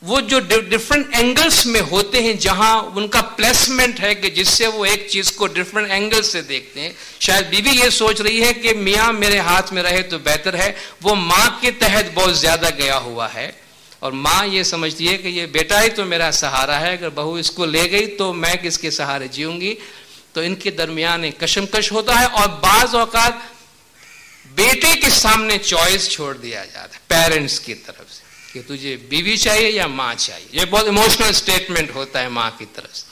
वो जो डिफरेंट एंगल्स में होते हैं, जहां उनका प्लेसमेंट है कि जिससे वो एक चीज को डिफरेंट एंगल से देखते हैं। शायद बीवी ये सोच रही है कि मियाँ मेरे हाथ में रहे तो बेहतर है, वो माँ के तहत बहुत ज्यादा गया हुआ है, और माँ ये समझती है कि ये बेटा ही तो मेरा सहारा है, अगर बहू इसको ले गई तो मैं किसके सहारे जीऊंगी। तो इनके दरमियान एक कशमकश होता है, और बाज औकात बेटे के सामने चॉइस छोड़ दिया जाता है पेरेंट्स की तरफ से कि तुझे बीवी चाहिए या माँ चाहिए। ये बहुत इमोशनल स्टेटमेंट होता है माँ की तरफ से,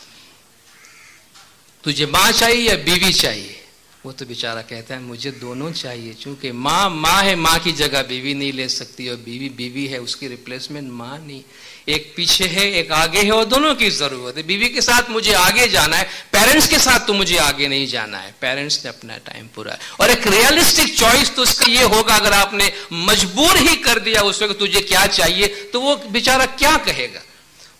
तुझे माँ चाहिए या बीवी चाहिए। वो तो बेचारा कहता है मुझे दोनों चाहिए, क्योंकि माँ माँ है, माँ की जगह बीवी नहीं ले सकती, और बीवी बीवी है, उसकी रिप्लेसमेंट माँ नहीं। एक पीछे है एक आगे है, और दोनों की जरूरत है। बीवी के साथ मुझे आगे जाना है, पेरेंट्स के साथ तो मुझे आगे नहीं जाना है। पेरेंट्स ने अपना टाइम पूरा है, और एक रियलिस्टिक चॉइस तो उसका ये होगा, अगर आपने मजबूर ही कर दिया उस वक्त तुझे क्या चाहिए, तो वो बेचारा क्या कहेगा।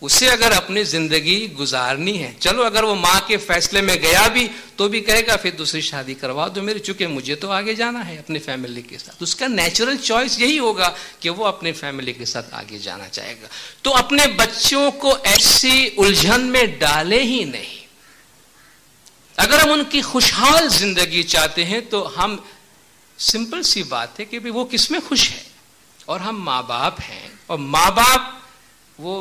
उसे अगर अपनी जिंदगी गुजारनी है, चलो अगर वो माँ के फैसले में गया भी तो भी कहेगा फिर दूसरी शादी करवा दो मेरी, चूंकि मुझे तो आगे जाना है अपनी फैमिली के साथ। उसका नेचुरल चॉइस यही होगा कि वो अपने फैमिली के साथ आगे जाना चाहेगा। तो अपने बच्चों को ऐसी उलझन में डाले ही नहीं। अगर हम उनकी खुशहाल जिंदगी चाहते हैं तो हम, सिंपल सी बात है कि भाई वो किसमें खुश है, और हम माँ बाप हैं, और माँ बाप वो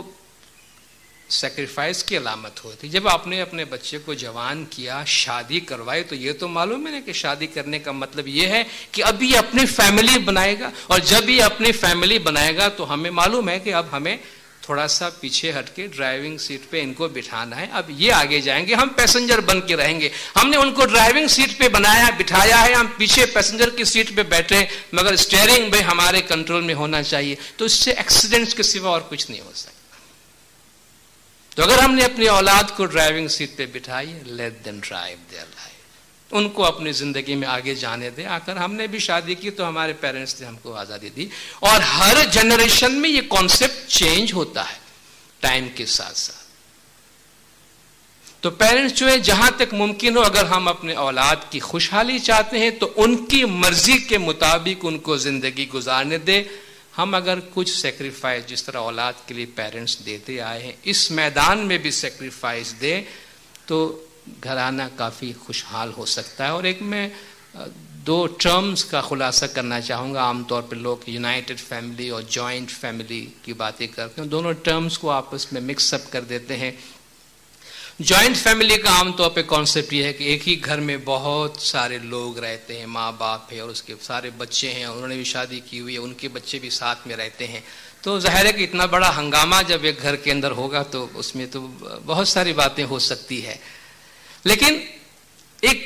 सेक्रीफाइस की अलामत होती। जब आपने अपने बच्चे को जवान किया, शादी करवाई, तो ये तो मालूम है ना कि शादी करने का मतलब ये है कि अब ये अपनी फैमिली बनाएगा, और जब ये अपनी फैमिली बनाएगा तो हमें मालूम है कि अब हमें थोड़ा सा पीछे हटके ड्राइविंग सीट पे इनको बिठाना है, अब ये आगे जाएंगे, हम पैसेंजर बन के रहेंगे। हमने उनको ड्राइविंग सीट पे बनाया, बिठाया है, हम पीछे पैसेंजर की सीट पे बैठे, मगर स्टीयरिंग भाई हमारे कंट्रोल में होना चाहिए। तो इससे एक्सीडेंट्स के सिवा और कुछ नहीं हो सकता। तो अगर हमने अपनी औलाद को ड्राइविंग सीट पे बिठाई, let them drive their life, उनको अपनी जिंदगी में आगे जाने दे। आकर हमने भी शादी की तो हमारे पेरेंट्स ने हमको आजादी दी, और हर जनरेशन में ये कॉन्सेप्ट चेंज होता है टाइम के साथ साथ। तो पेरेंट्स जो है, जहां तक मुमकिन हो, अगर हम अपने औलाद की खुशहाली चाहते हैं तो उनकी मर्जी के मुताबिक उनको जिंदगी गुजारने दे। हम अगर कुछ सेक्रीफाइस जिस तरह औलाद के लिए पेरेंट्स देते आए हैं, इस मैदान में भी सेक्रीफाइस दे तो घराना काफ़ी खुशहाल हो सकता है। और एक मैं 2 टर्म्स का खुलासा करना चाहूँगा। आमतौर पर लोग यूनाइटेड फैमिली और जॉइंट फैमिली की बातें करते हैं, दोनों टर्म्स को आपस में मिक्सअप कर देते हैं। जॉइंट फैमिली का आमतौर पे कॉन्सेप्ट ये है कि एक ही घर में बहुत सारे लोग रहते हैं, माँ बाप है और उसके सारे बच्चे हैं, उन्होंने भी शादी की हुई है, उनके बच्चे भी साथ में रहते हैं। तो जाहिर है कि इतना बड़ा हंगामा जब एक घर के अंदर होगा तो उसमें तो बहुत सारी बातें हो सकती है। लेकिन एक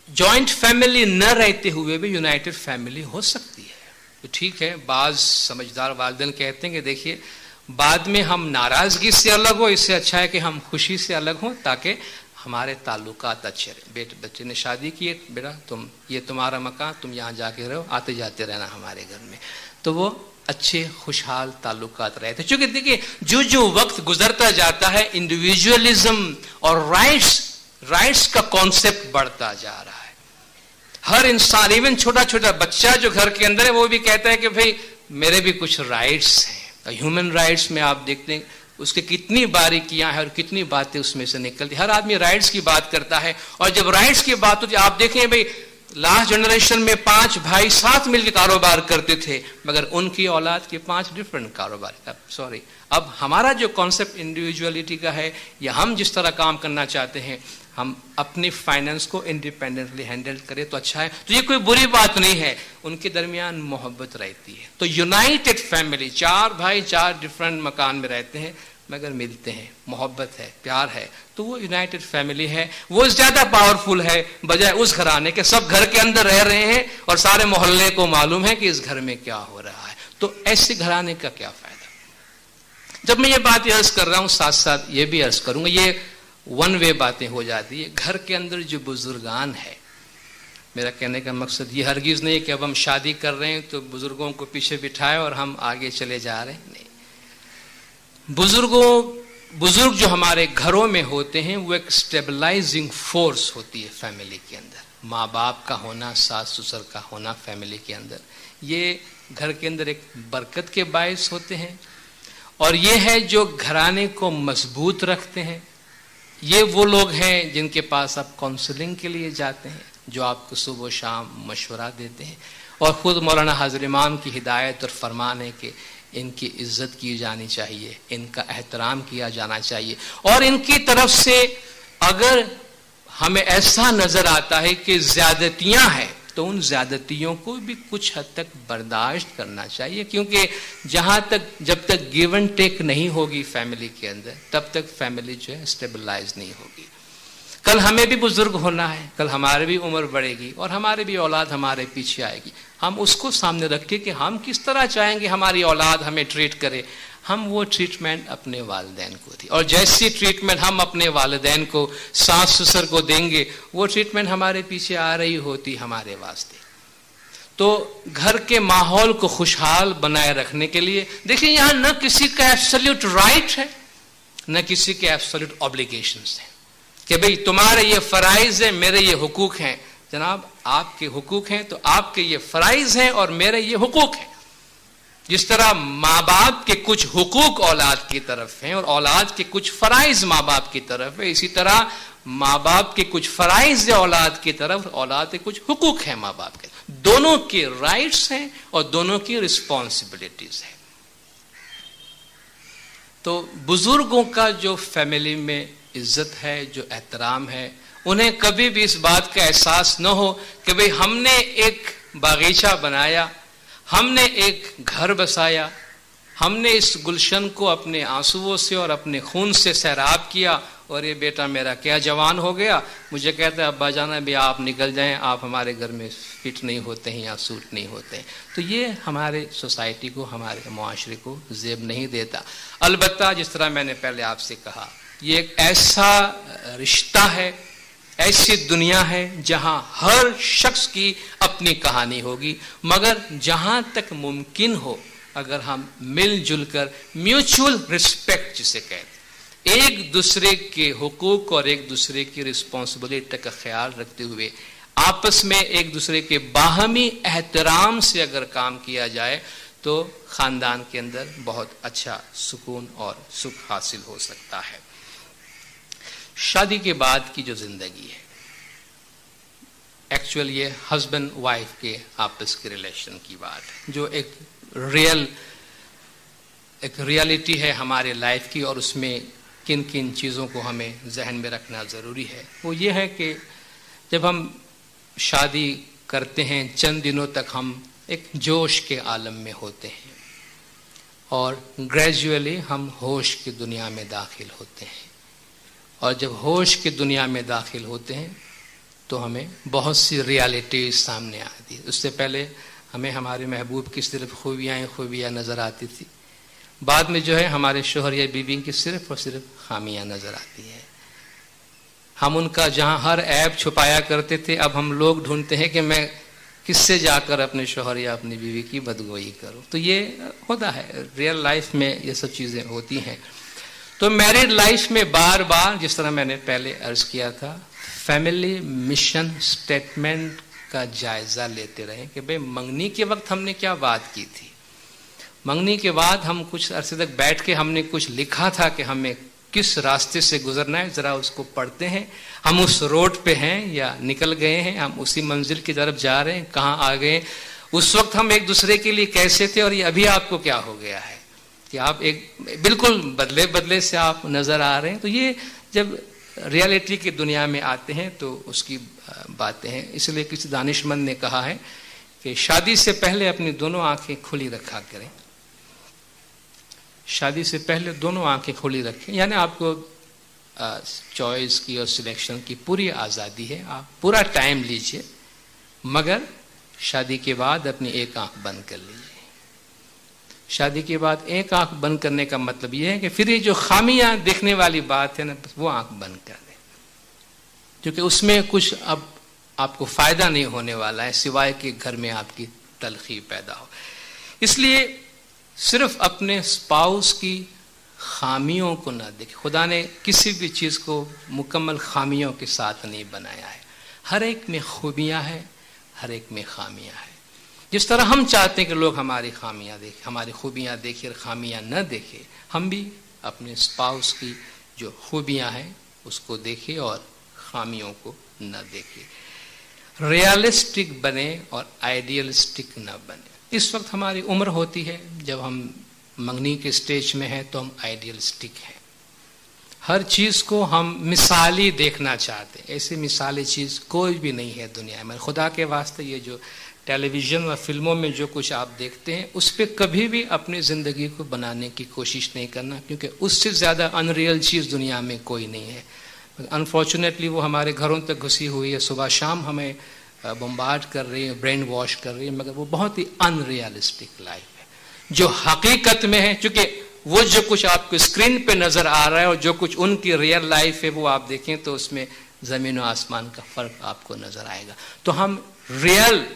जॉइंट फैमिली न रहते हुए भी यूनाइटेड फैमिली हो सकती है। तो ठीक है, बाज समझदार वालिदैन कहते हैं कि देखिए, बाद में हम नाराजगी से अलग हो, इससे अच्छा है कि हम खुशी से अलग हों, ताकि हमारे ताल्लुकात अच्छे रहे। बच्चे ने शादी की, बेटा तुम, ये तुम्हारा मकान, तुम यहाँ जाके रहो, आते जाते रहना हमारे घर में। तो वो अच्छे खुशहाल ताल्लुकात रहते। क्योंकि देखिए, जो जो वक्त गुजरता जाता है, इंडिविजुअलिज्म और राइट्स का कॉन्सेप्ट बढ़ता जा रहा है। हर इंसान, इवन छोटा छोटा बच्चा जो घर के अंदर है, वो भी कहता है कि भाई मेरे भी कुछ राइट्स हैं। ह्यूमन राइट्स में आप देखते हैं उसके कितनी बारीकियां हैं और कितनी बातें उसमें से निकलती। हर आदमी राइट्स की बात करता है, और जब राइट्स की बात होती है, आप देखें भाई लास्ट जनरेशन में 5 भाई साथ मिलकर कारोबार करते थे, मगर उनकी औलाद के 5 डिफरेंट कारोबार। सॉरी, अब हमारा जो कॉन्सेप्ट इंडिविजुअलिटी का है, या हम जिस तरह काम करना चाहते हैं, हम अपनी फाइनेंस को इंडिपेंडेंटली हैंडल करें तो अच्छा है। तो ये कोई बुरी बात नहीं है, उनके दरमियान मोहब्बत रहती है। तो यूनाइटेड फैमिली, 4 भाई 4 डिफरेंट मकान में रहते हैं मगर मिलते हैं, मोहब्बत है, प्यार है, तो वो यूनाइटेड फैमिली है। वो ज्यादा पावरफुल है बजाय उस घराने के सब घर के अंदर रह रहे हैं और सारे मोहल्ले को मालूम है कि इस घर में क्या हो रहा है। तो ऐसे घराने का क्या फायदा। जब मैं ये बात अर्ज कर रहा हूं, साथ साथ ये भी अर्ज करूंगा, ये वन वे बातें हो जाती है। घर के अंदर जो बुजुर्गान है, मेरा कहने का मकसद ये हरगिज नहीं कि अब हम शादी कर रहे हैं तो बुजुर्गों को पीछे बिठाए और हम आगे चले जा रहे हैं, नहीं। बुजुर्ग जो हमारे घरों में होते हैं, वो एक स्टेबलाइजिंग फोर्स होती है फैमिली के अंदर। माँ बाप का होना, सास ससुर का होना फैमिली के अंदर, ये घर के अंदर एक बरकत के बायस होते हैं। और ये है जो घराने को मजबूत रखते हैं। ये वो लोग हैं जिनके पास आप काउंसलिंग के लिए जाते हैं, जो आपको सुबह शाम मशवरा देते हैं। और खुद मौलाना हाजिर इमाम की हिदायत और फरमान है कि इनकी इज्जत की जानी चाहिए, इनका एहतराम किया जाना चाहिए। और इनकी तरफ से अगर हमें ऐसा नजर आता है कि ज्यादतियां हैं, तो उन ज्यादतियों को भी कुछ हद तक बर्दाश्त करना चाहिए। क्योंकि जब तक गिव एंड टेक नहीं होगी फैमिली के अंदर, तब तक फैमिली जो है स्टेबलाइज नहीं होगी। कल हमें भी बुजुर्ग होना है, कल हमारी भी उम्र बढ़ेगी और हमारी भी औलाद हमारे पीछे आएगी। हम उसको सामने रखें कि हम किस तरह चाहेंगे हमारी औलाद हमें ट्रीट करे। हम वो ट्रीटमेंट अपने वालिदैन को दी, और जैसी ट्रीटमेंट हम अपने वालिदैन को, सास ससुर को देंगे, वो ट्रीटमेंट हमारे पीछे आ रही होती हमारे वास्ते। तो घर के माहौल को खुशहाल बनाए रखने के लिए, देखिए यहाँ न किसी का एब्सोल्यूट राइट है, न किसी के एब्सोल्यूट ऑब्लिगेशंस हैं कि भाई तुम्हारे ये फराइज है, मेरे ये हुकूक हैं। जनाब, आपके हुकूक हैं तो आपके ये फराइज हैं और मेरे ये हुकूक हैं। जिस तरह माँ बाप के कुछ हुकूक औलाद की तरफ हैं और औलाद के कुछ फराइज माँ बाप की तरफ है, इसी तरह माँ बाप के कुछ फराइज है औलाद की तरफ, औलाद के कुछ हुकूक है माँ बाप के। दोनों के राइट्स हैं और दोनों की रिस्पॉन्सिबिलिटीज है। तो बुजुर्गों का जो फैमिली में इज्जत है, जो एहतराम है, उन्हें कभी भी इस बात का एहसास न हो कि भाई हमने एक बागीचा बनाया, हमने एक घर बसाया, हमने इस गुलशन को अपने आंसुओं से और अपने खून से सैराब किया, और ये बेटा मेरा क्या जवान हो गया, मुझे कहता है अब्बा जान अभी आप निकल जाएं, आप हमारे घर में फिट नहीं होते हैं या सूट नहीं होते हैं। तो ये हमारे सोसाइटी को, हमारे मुआशरे को ज़ेब नहीं देता। अलबत्ता जिस तरह मैंने पहले आपसे कहा, ये एक ऐसा रिश्ता है, ऐसी दुनिया है जहां हर शख्स की अपनी कहानी होगी, मगर जहां तक मुमकिन हो अगर हम मिलजुल कर म्यूचुअल रिस्पेक्ट जिसे कहते हैं, एक दूसरे के हुकूक और एक दूसरे की रिस्पॉन्सिबिलिटी का ख्याल रखते हुए आपस में एक दूसरे के बाहमी एहतराम से अगर काम किया जाए तो खानदान के अंदर बहुत अच्छा सुकून और सुख हासिल हो सकता है। शादी के बाद की जो जिंदगी है, एक्चुअल ये हस्बैंड वाइफ के आपस के रिलेशन की बात है, जो एक रियलिटी है हमारे लाइफ की, और उसमें किन किन चीज़ों को हमें जहन में रखना ज़रूरी है। वो ये है कि जब हम शादी करते हैं, चंद दिनों तक हम एक जोश के आलम में होते हैं और ग्रेजुअली हम होश की दुनिया में दाखिल होते हैं, और जब होश की दुनिया में दाखिल होते हैं तो हमें बहुत सी रियलिटी सामने आती है। उससे पहले हमें हमारे महबूब की सिर्फ खूबियाँ नज़र आती थी, बाद में जो है हमारे शोहर या बीवी की सिर्फ और सिर्फ खामियां नजर आती है। हम उनका जहां हर ऐब छुपाया करते थे, अब हम लोग ढूंढते हैं कि मैं किससे जाकर अपने शोहर या अपनी बीवी की बदगोई करूं। तो ये होता है, रियल लाइफ में ये सब चीजें होती हैं। तो मैरिड लाइफ में बार बार, जिस तरह मैंने पहले अर्ज किया था, फैमिली मिशन स्टेटमेंट का जायजा लेते रहे कि भाई मंगनी के वक्त हमने क्या बात की थी, मंगनी के बाद हम कुछ अरसे तक बैठ के हमने कुछ लिखा था कि हमें किस रास्ते से गुजरना है, जरा उसको पढ़ते हैं। हम उस रोड पे हैं या निकल गए हैं, हम उसी मंजिल की तरफ जा रहे हैं, कहाँ आ गए, उस वक्त हम एक दूसरे के लिए कैसे थे और ये अभी आपको क्या हो गया है कि आप एक बिल्कुल बदले बदले से आप नजर आ रहे हैं। तो ये जब रियलिटी की दुनिया में आते हैं तो उसकी बातें हैं। इसलिए किसी दानिशमंद ने कहा है कि शादी से पहले अपनी दोनों आंखें खुली रखा करें, शादी से पहले दोनों आंखें खुली रखें, यानी आपको चॉइस की और सिलेक्शन की पूरी आज़ादी है, आप पूरा टाइम लीजिए, मगर शादी के बाद अपनी एक आंख बंद कर लीजिए। शादी के बाद एक आंख बंद करने का मतलब यह है कि फिर ये जो खामियां देखने वाली बात है ना, वो आंख बंद कर दें, क्योंकि उसमें कुछ अब आपको फायदा नहीं होने वाला है सिवाय कि घर में आपकी तलखी पैदा हो। इसलिए सिर्फ अपने स्पाउस की खामियों को ना देखें। खुदा ने किसी भी चीज को मुकम्मल खामियों के साथ नहीं बनाया है, हर एक में खूबियां हैं, हर एक में खामियां हैं। जिस तरह हम चाहते हैं कि लोग हमारी खामियां देखें, हमारी खूबियां देखें और खामियां न देखें, हम भी अपने स्पाउस की जो खूबियां हैं उसको देखें और खामियों को न देखें। रियलिस्टिक बने और आइडियलिस्टिक न बने। इस वक्त हमारी उम्र होती है जब हम मंगनी के स्टेज में हैं तो हम आइडियलिस्टिक हैं, हर चीज को हम मिसाली देखना चाहते हैं। ऐसी मिसाली चीज कोई भी नहीं है दुनिया में। खुदा के वास्ते ये जो टेलीविजन व फिल्मों में जो कुछ आप देखते हैं उस पर कभी भी अपनी जिंदगी को बनाने की कोशिश नहीं करना, क्योंकि उससे ज्यादा अनरियल चीज दुनिया में कोई नहीं है। अनफॉर्चुनेटली वो हमारे घरों तक घुसी हुई है, सुबह शाम हमें बम्बार्ड कर रही है, ब्रेन वॉश कर रही है, मगर वो बहुत ही अनरियलिस्टिक लाइफ है। जो हकीकत में है, क्योंकि वो जो कुछ आपको स्क्रीन पे नजर आ रहा है और जो कुछ उनकी रियल लाइफ है वो आप देखें तो उसमें जमीन और आसमान का फर्क आपको नजर आएगा। तो हम रियल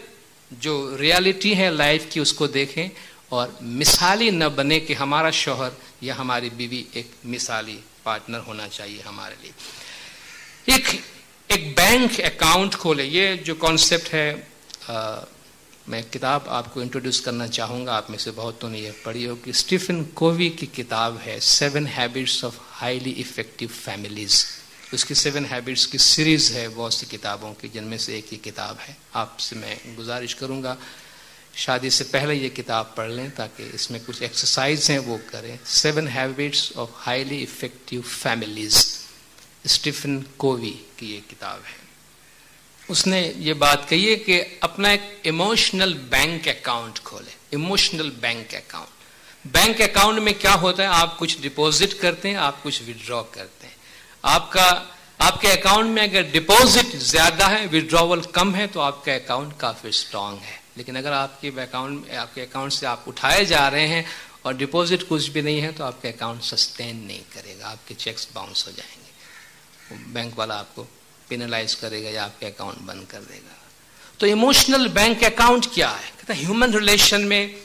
जो रियलिटी है लाइफ की उसको देखें और मिसाली न बने कि हमारा शौहर या हमारी बीवी एक मिसाली पार्टनर होना चाहिए हमारे लिए। एक बैंक अकाउंट खोले, ये जो कॉन्सेप्ट है मैं किताब आपको इंट्रोड्यूस करना चाहूँगा, आप में से बहुतों ने ये पढ़ी हो कि स्टीफन कोवी की किताब है 7 habits of highly effective families. उसकी 7 हैबिट्स की सीरीज है बहुत सी किताबों की, जिनमें से एक ही किताब है। आपसे मैं गुजारिश करूँगा शादी से पहले ये किताब पढ़ लें ताकि इसमें कुछ एक्सरसाइज हैं वो करें। 7 habits of highly effective families, Stephen Covey की ये किताब है। उसने ये बात कही है कि अपना एक इमोशनल बैंक अकाउंट खोले। Emotional bank account bank account में क्या होता है, आप कुछ डिपॉजिट करते हैं, आप कुछ विड्रॉ करते हैं। आपके अकाउंट में अगर डिपॉजिट ज्यादा है, विड्रॉवल कम है, तो आपका अकाउंट काफी स्ट्रांग है। लेकिन अगर आपके अकाउंट से आप उठाए जा रहे हैं और डिपॉजिट कुछ भी नहीं है, तो आपका अकाउंट सस्टेन नहीं करेगा, आपके चेक्स बाउंस हो जाएंगे, बैंक वाला आपको पेनलाइज करेगा या आपके अकाउंट बंद कर देगा। तो इमोशनल बैंक अकाउंट क्या है? कहता है ह्यूमन रिलेशन में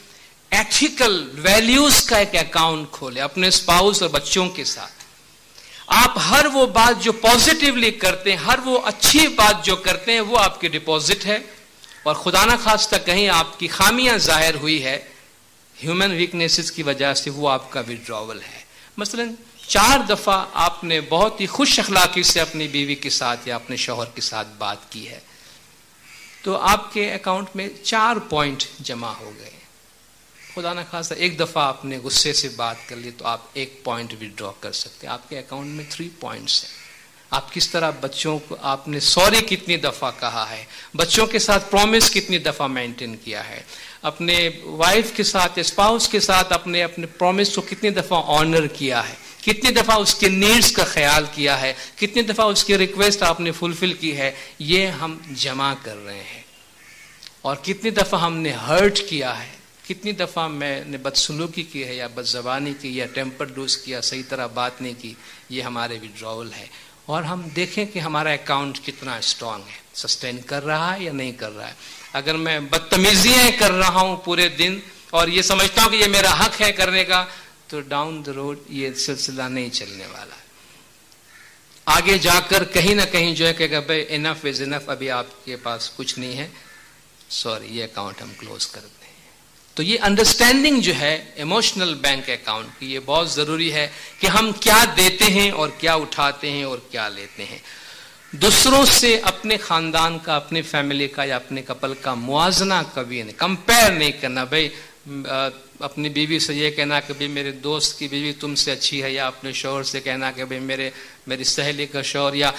एथिकल वैल्यूज का एक अकाउंट खोले अपने स्पाउस और बच्चों के साथ। आप हर वो बात जो पॉजिटिवली करते हैं, हर वो अच्छी बात जो करते हैं, वो आपके डिपॉजिट है। और खुदा ना खास्ता कहीं आपकी खामियां जाहिर हुई है ह्यूमन वीकनेसेस की वजह से, वो आपका विड्रॉवल है। मसलन 4 दफा आपने बहुत ही खुश अखलाकी से अपनी बीवी के साथ या अपने शौहर के साथ बात की है, तो आपके अकाउंट में 4 पॉइंट जमा हो गए। खुदा ना खास्ता 1 दफा आपने गुस्से से बात कर ली, तो आप 1 पॉइंट विड्रॉ कर सकते हैं, आपके अकाउंट में 3 पॉइंट्स हैं। आप किस तरह बच्चों को आपने सॉरी कितनी दफा कहा है, बच्चों के साथ प्रॉमिस कितनी दफा मेंटेन किया है, अपने वाइफ के साथ, स्पाउस के साथ अपने प्रॉमिस को कितनी दफा ऑनर किया है, कितनी दफा उसके नीड्स का ख्याल किया है, कितनी दफा उसकी रिक्वेस्ट आपने फुलफिल की है, ये हम जमा कर रहे हैं। और कितनी दफा हमने हर्ट किया है, कितनी दफा मैंने बदसलूकी की है या बदजबानी की या टेम्पर लूज किया, सही तरह बात नहीं की, ये हमारे विड्रॉवल है। और हम देखें कि हमारा अकाउंट कितना स्ट्रांग है, सस्टेन कर रहा है या नहीं कर रहा है। अगर मैं बदतमीजियां कर रहा हूं पूरे दिन और ये समझता हूं कि ये मेरा हक है करने का, तो डाउन द रोड ये सिलसिला नहीं चलने वाला है। आगे जाकर कहीं ना कहीं जो है कि भाई इनफ इज इनफ, अभी आपके पास कुछ नहीं है, सॉरी, ये अकाउंट हम क्लोज कर दें। तो ये अंडरस्टैंडिंग जो है इमोशनल बैंक अकाउंट की, ये बहुत जरूरी है कि हम क्या देते हैं और क्या उठाते हैं और क्या लेते हैं। दूसरों से अपने खानदान का, अपने फैमिली का या अपने कपल का मुआजना कभी नहीं, कंपेयर नहीं करना। भाई अपनी बीवी से ये कहना कि भाई मेरे दोस्त की बीवी तुमसे अच्छी है, या अपने शौहर से कहना कि भाई मेरी सहेली का शौहर, या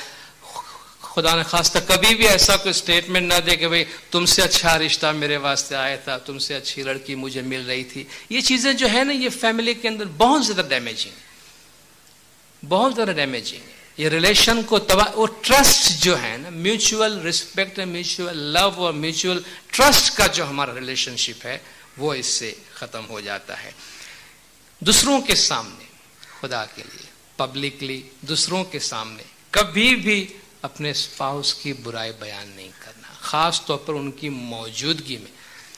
खुदा न खास्ता कभी भी ऐसा कोई स्टेटमेंट ना दे कि भाई तुमसे अच्छा रिश्ता मेरे वास्ते आया था, तुमसे अच्छी लड़की मुझे मिल रही थी। ये चीजें जो है ना, ये फैमिली के अंदर बहुत ज्यादा डैमेजिंग है। ये रिलेशन को वो ट्रस्ट जो है ना, म्यूचुअल रिस्पेक्ट, म्यूचुअल लव और म्यूचुअल ट्रस्ट का जो हमारा रिलेशनशिप है, वो इससे खत्म हो जाता है। दूसरों के सामने, खुदा के लिए पब्लिकली दूसरों के सामने कभी भी अपने स्पाउस की बुराई बयान नहीं करना, खास तौर पर उनकी मौजूदगी में।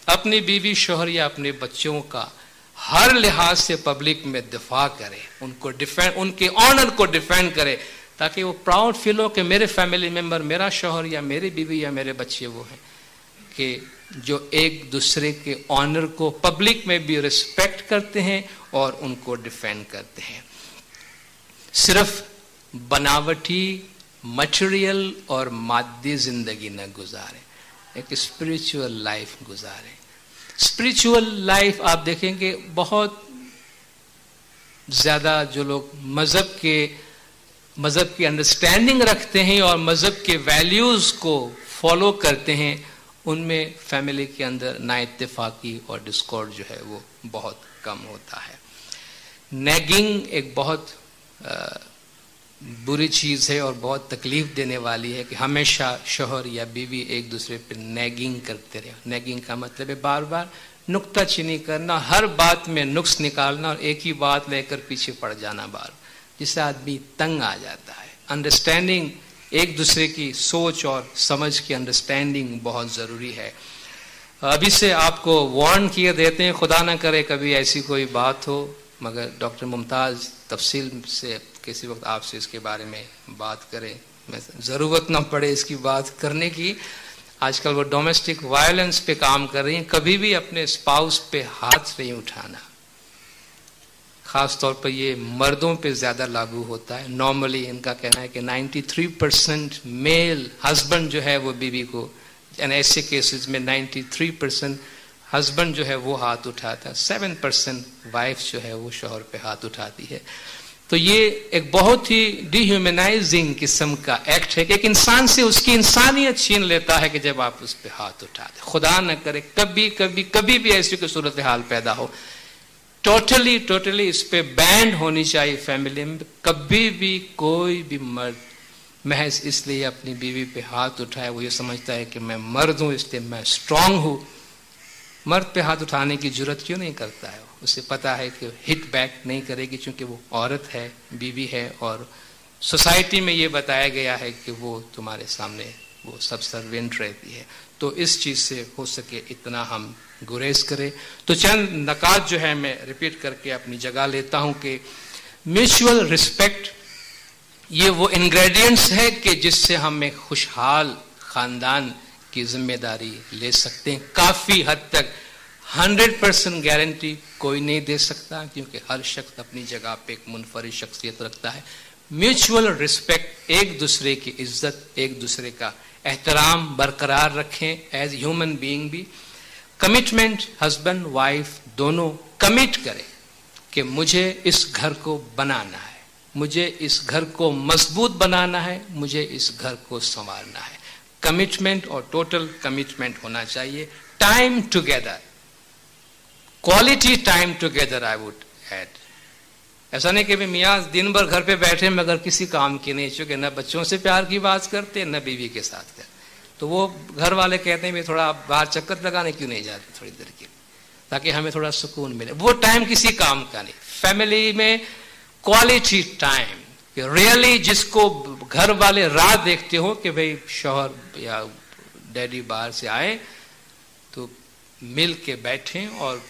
अपनी बीवी, शौहर या अपने बच्चों का हर लिहाज से पब्लिक में दिफा करे, उनको डिफेंड, उनके ऑनर को डिफेंड करे, ताकि वो प्राउड फील हो कि मेरे फैमिली मेंबर, मेरा शौहर या मेरी बीवी या मेरे बच्चे वो हैं कि जो एक दूसरे के ऑनर को पब्लिक में भी रिस्पेक्ट करते हैं और उनको डिफेंड करते हैं। सिर्फ बनावटी मटेरियल और मादी जिंदगी न गुजारें, एक स्पिरिचुअल लाइफ गुजारें। स्पिरिचुअल लाइफ आप देखेंगे बहुत ज्यादा जो लोग मजहब की अंडरस्टैंडिंग रखते हैं और मजहब के वैल्यूज को फॉलो करते हैं, उनमें फैमिली के अंदर नाइत्तेफाकी और डिस्कॉर्ड जो है वो बहुत कम होता है। नैगिंग एक बहुत बुरी चीज है और बहुत तकलीफ देने वाली है कि हमेशा शौहर या बीवी एक दूसरे पर नैगिंग करते रहे। नैगिंग का मतलब है बार बार नुक्ताचीनी करना, हर बात में नुक्स निकालना और एक ही बात लेकर पीछे पड़ जाना बार, जिससे आदमी तंग आ जाता है। अंडरस्टैंडिंग, एक दूसरे की सोच और समझ की अंडरस्टैंडिंग बहुत जरूरी है। अभी से आपको वार्न किए देते हैं, खुदा ना करे कभी ऐसी कोई बात हो, मगर डॉक्टर मुमताज तफसील से किसी वक्त आपसे इसके बारे में बात करें, जरूरत ना पड़े इसकी बात करने की। आजकल वो डोमेस्टिक वायलेंस पे काम कर रही हैं, कभी भी अपने स्पाउस पे हाथ नहीं उठाना। खास तौर पर ये मर्दों पे ज्यादा लागू होता है। नॉर्मली इनका कहना है कि 93% मेल हस्बैंड जो है वो बीवी को, यानी ऐसे केसेस में 93% हस्बैंड जो है वो हाथ उठाता है, 7% वाइफ जो है वो शौहर पे हाथ उठाती है। तो ये एक बहुत ही डिह्यूमनाइजिंग किस्म का एक्ट है कि एक इंसान से उसकी इंसानियत छीन लेता है कि जब आप उस पर हाथ उठाते। खुदा न करे कभी कभी कभी भी ऐसी कोई सूरत हाल पैदा हो टोटली इस पे बैंड होनी चाहिए। फैमिली में कभी भी कोई भी मर्द महज इसलिए अपनी बीवी पे हाथ उठाए, वो ये समझता है कि मैं मर्द हूं इसलिए मैं स्ट्रांग हूं, मर्द पे हाथ उठाने की जरूरत क्यों नहीं करता है? उसे पता है कि हिट बैक नहीं करेगी, क्योंकि वो औरत है, बीवी है, और सोसाइटी में ये बताया गया है कि वो तुम्हारे सामने वो सबसर्वेंट रहती है। तो इस चीज से हो सके इतना हम गुरेज करें। तो चंद नकात जो है मैं रिपीट करके अपनी जगह लेता हूं कि म्यूचुअल रिस्पेक्ट ये वो इंग्रेडिएंट्स है कि जिससे हम एक खुशहाल खानदान की जिम्मेदारी ले सकते हैं। काफी हद तक 100% गारंटी कोई नहीं दे सकता, क्योंकि हर शख्स अपनी जगह पे एक मुनफरिद शख्सियत रखता है। म्यूचुअल रिस्पेक्ट, एक दूसरे की इज्जत, एक दूसरे का एहतराम बरकरार रखें एज ह्यूमन बीइंग भी। कमिटमेंट, हस्बैंड वाइफ दोनों कमिट करें कि मुझे इस घर को बनाना है, मुझे इस घर को मजबूत बनाना है, मुझे इस घर को संवारना है। कमिटमेंट और टोटल कमिटमेंट होना चाहिए। Time together, quality time together I would add. ऐसा नहीं कि भी मियाँ दिन भर घर पे बैठे मगर किसी काम की नहीं, चूंकि न बच्चों से प्यार की बात करते न बीवी के साथ करते, तो वो घर वाले कहते हैं भी थोड़ा बाहर चक्कर लगाने क्यों नहीं जाते थोड़ी देर के, ताकि हमें थोड़ा सुकून मिले। वो टाइम किसी काम का नहीं। फैमिली में क्वालिटी टाइम, रियली जिसको घर वाले राह देखते हो कि भाई शौहर या डैडी बाहर से आए तो मिल के बैठें और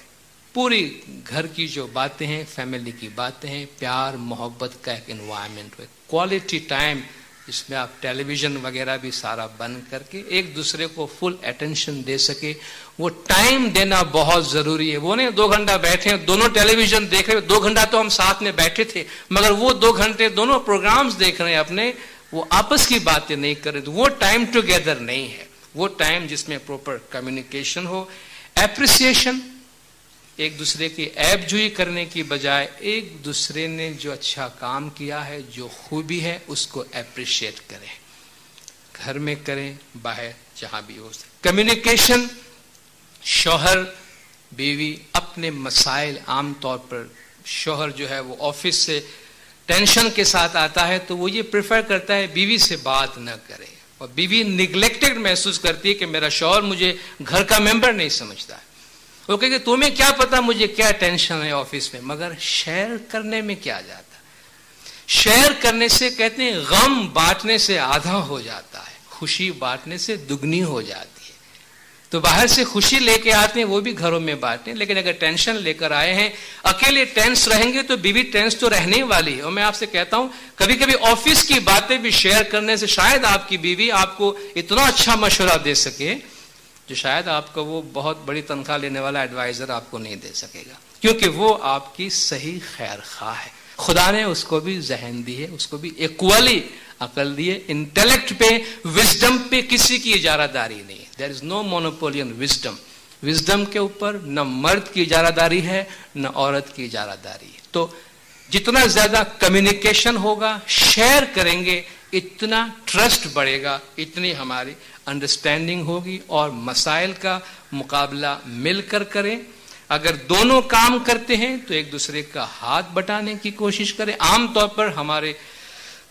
पूरी घर की जो बातें हैं, फैमिली की बातें हैं, प्यार मोहब्बत का एक एनवायरनमेंट हो। क्वालिटी टाइम जिसमें आप टेलीविजन वगैरह भी सारा बंद करके एक दूसरे को फुल अटेंशन दे सके, वो टाइम देना बहुत जरूरी है। वो नहीं 2 घंटा बैठे दोनों टेलीविजन देख रहे, 2 घंटा तो हम साथ में बैठे थे मगर वो 2 घंटे दोनों प्रोग्राम्स देख रहे हैं अपने, वो आपस की बातें नहीं कर रहे, तो वो टाइम टुगेदर नहीं है। वो टाइम जिसमें प्रॉपर कम्युनिकेशन हो, एप्रिसिएशन, एक दूसरे की ऐबजुई करने की बजाय एक दूसरे ने जो अच्छा काम किया है, जो खूबी है, उसको एप्रिशिएट करें, घर में करें, बाहर जहां भी हो। कम्युनिकेशन, शौहर बीवी अपने मसाइल, आमतौर पर शौहर जो है वो ऑफिस से टेंशन के साथ आता है तो वो ये प्रेफर करता है बीवी से बात न करे, और बीवी निग्लेक्टेड महसूस करती है कि मेरा शौहर मुझे घर का मेंबर नहीं समझता है। वो कहेंगे तुम्हें क्या पता मुझे क्या टेंशन है ऑफिस में, मगर शेयर करने में क्या जाता। शेयर करने से कहते हैं गम बांटने से आधा हो जाता है, खुशी बांटने से दुगनी हो जाती है। तो बाहर से खुशी लेके आते हैं वो भी घरों में बांटें, लेकिन अगर टेंशन लेकर आए हैं, अकेले टेंस रहेंगे तो बीवी टेंस तो रहने वाली है। और मैं आपसे कहता हूं कभी कभी ऑफिस की बातें भी शेयर करने से शायद आपकी बीवी आपको इतना अच्छा मशवरा दे सके जो शायद आपका वो बहुत बड़ी तनख्वाह लेने वाला एडवाइजर आपको नहीं दे सकेगा, क्योंकि वो आपकी सही खैर खा है। खुदा ने उसको भी जहन दी है, उसको भी इक्वली अकल दी है। इंटेलेक्ट पे, विजडम पे किसी की इजारादारी नहीं है। There is no monopoly on wisdom. Wisdom के ऊपर न मर्द की इजारादारी है न औरत की इजारादारी है। तो जितना ज्यादा कम्युनिकेशन होगा, शेयर करेंगे, इतना ट्रस्ट बढ़ेगा, इतनी हमारी अंडरस्टैंडिंग होगी, और मसाइल का मुकाबला मिलकर करें। अगर दोनों काम करते हैं तो एक दूसरे का हाथ बटाने की कोशिश करें। आमतौर पर हमारे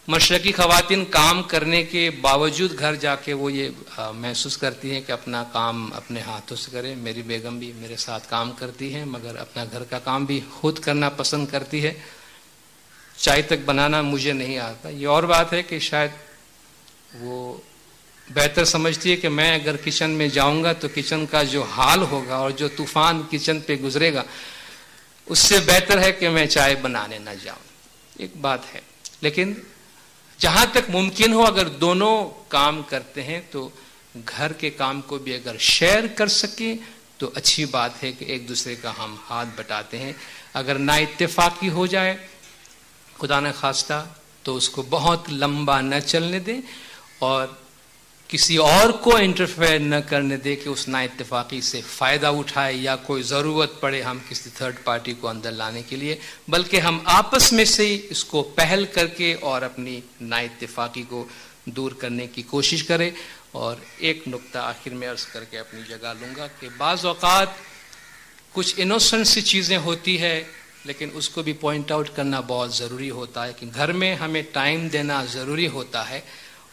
मशरकी खवातीन काम करने के बावजूद घर जाके वो ये महसूस करती हैं कि अपना काम अपने हाथों से करें। मेरी बेगम भी मेरे साथ काम करती है मगर अपना घर का काम भी खुद करना पसंद करती है। चाय तक बनाना मुझे नहीं आता। ये और बात है कि शायद वो बेहतर समझती है कि मैं अगर किचन में जाऊंगा तो किचन का जो हाल होगा और जो तूफान किचन पे गुजरेगा, उससे बेहतर है कि मैं चाय बनाने ना जाऊं। एक बात है, लेकिन जहां तक मुमकिन हो अगर दोनों काम करते हैं तो घर के काम को भी अगर शेयर कर सके तो अच्छी बात है कि एक दूसरे का हम हाथ बटाते हैं। अगर ना इत्तेफाकी हो जाए खुदा न खास्ता तो उसको बहुत लंबा न चलने दें और किसी और को इंटरफेयर न करने दे कि उस ना इत्तेफाकी से फायदा उठाए या कोई जरूरत पड़े हम किसी थर्ड पार्टी को अंदर लाने के लिए, बल्कि हम आपस में से ही इसको पहल करके और अपनी ना इत्तेफाकी को दूर करने की कोशिश करें। और एक नुक्ता आखिर में अर्ज करके अपनी जगह लूंगा कि बाज़ औक़ात कुछ इनोसेंट सी चीज़ें होती है, लेकिन उसको भी पॉइंट आउट करना बहुत ज़रूरी होता है कि घर में हमें टाइम देना ज़रूरी होता है।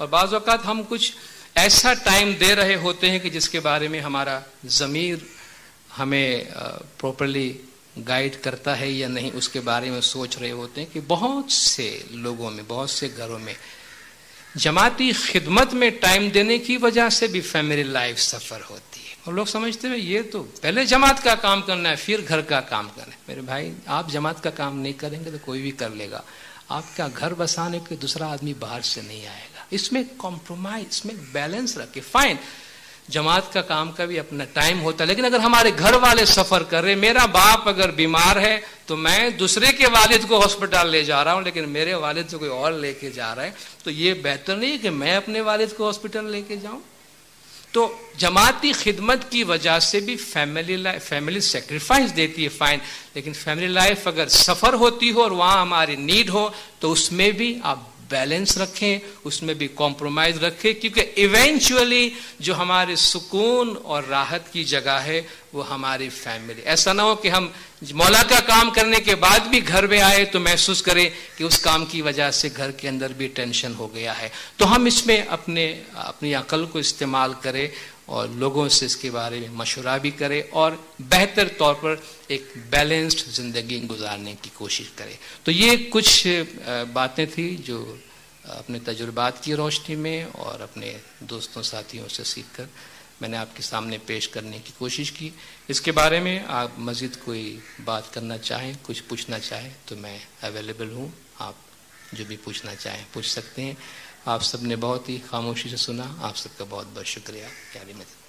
और बाज़ औक़ात हम कुछ ऐसा टाइम दे रहे होते हैं कि जिसके बारे में हमारा ज़मीर हमें प्रॉपरली गाइड करता है या नहीं, उसके बारे में सोच रहे होते हैं। कि बहुत से लोगों में, बहुत से घरों में जमाती खिदमत में टाइम देने की वजह से भी फैमिली लाइफ सफ़र होती है। और लोग समझते हैं ये तो पहले जमात का काम करना है, फिर घर का काम करना है। मेरे भाई, आप जमात का काम नहीं करेंगे तो कोई भी कर लेगा। आपका घर बसाने के दूसरा आदमी बाहर से नहीं आएगा। इसमें कॉम्प्रोमाइज, इसमें बैलेंस रखे। फाइन, जमात का काम का भी अपना टाइम होता है, लेकिन अगर हमारे घर वाले सफर कर रहे, मेरा बाप अगर बीमार है तो मैं दूसरे के वालिद को हॉस्पिटल ले जा रहा हूं, लेकिन मेरे वालिद से कोई और लेके जा रहा है, तो ये बेहतर नहीं है कि मैं अपने वालिद को हॉस्पिटल लेके जाऊं। तो जमाती खिदमत की वजह से भी फैमिली सेक्रीफाइस देती है, फाइन, लेकिन फैमिली लाइफ अगर सफर होती हो और वहां हमारी नीड हो तो उसमें भी आप बैलेंस रखें, उसमें भी कॉम्प्रोमाइज रखें, क्योंकि इवेंचुअली जो हमारे सुकून और राहत की जगह है वो हमारी फैमिली। ऐसा ना हो कि हम मौला का काम करने के बाद भी घर में आए तो महसूस करें कि उस काम की वजह से घर के अंदर भी टेंशन हो गया है। तो हम इसमें अपनी अकल को इस्तेमाल करें और लोगों से इसके बारे में मशवरा भी करें और बेहतर तौर पर एक बैलेंस्ड ज़िंदगी गुजारने की कोशिश करें। तो ये कुछ बातें थी जो अपने तजुर्बात की रोशनी में और अपने दोस्तों साथियों से सीखकर मैंने आपके सामने पेश करने की कोशिश की। इसके बारे में आप मज़ीद कोई बात करना चाहें, कुछ पूछना चाहें तो मैं अवेलेबल हूँ। आप जो भी पूछना चाहें पूछ सकते हैं। आप सब ने बहुत ही खामोशी से सुना। आप सबका बहुत बहुत शुक्रिया। प्यारी मित्र।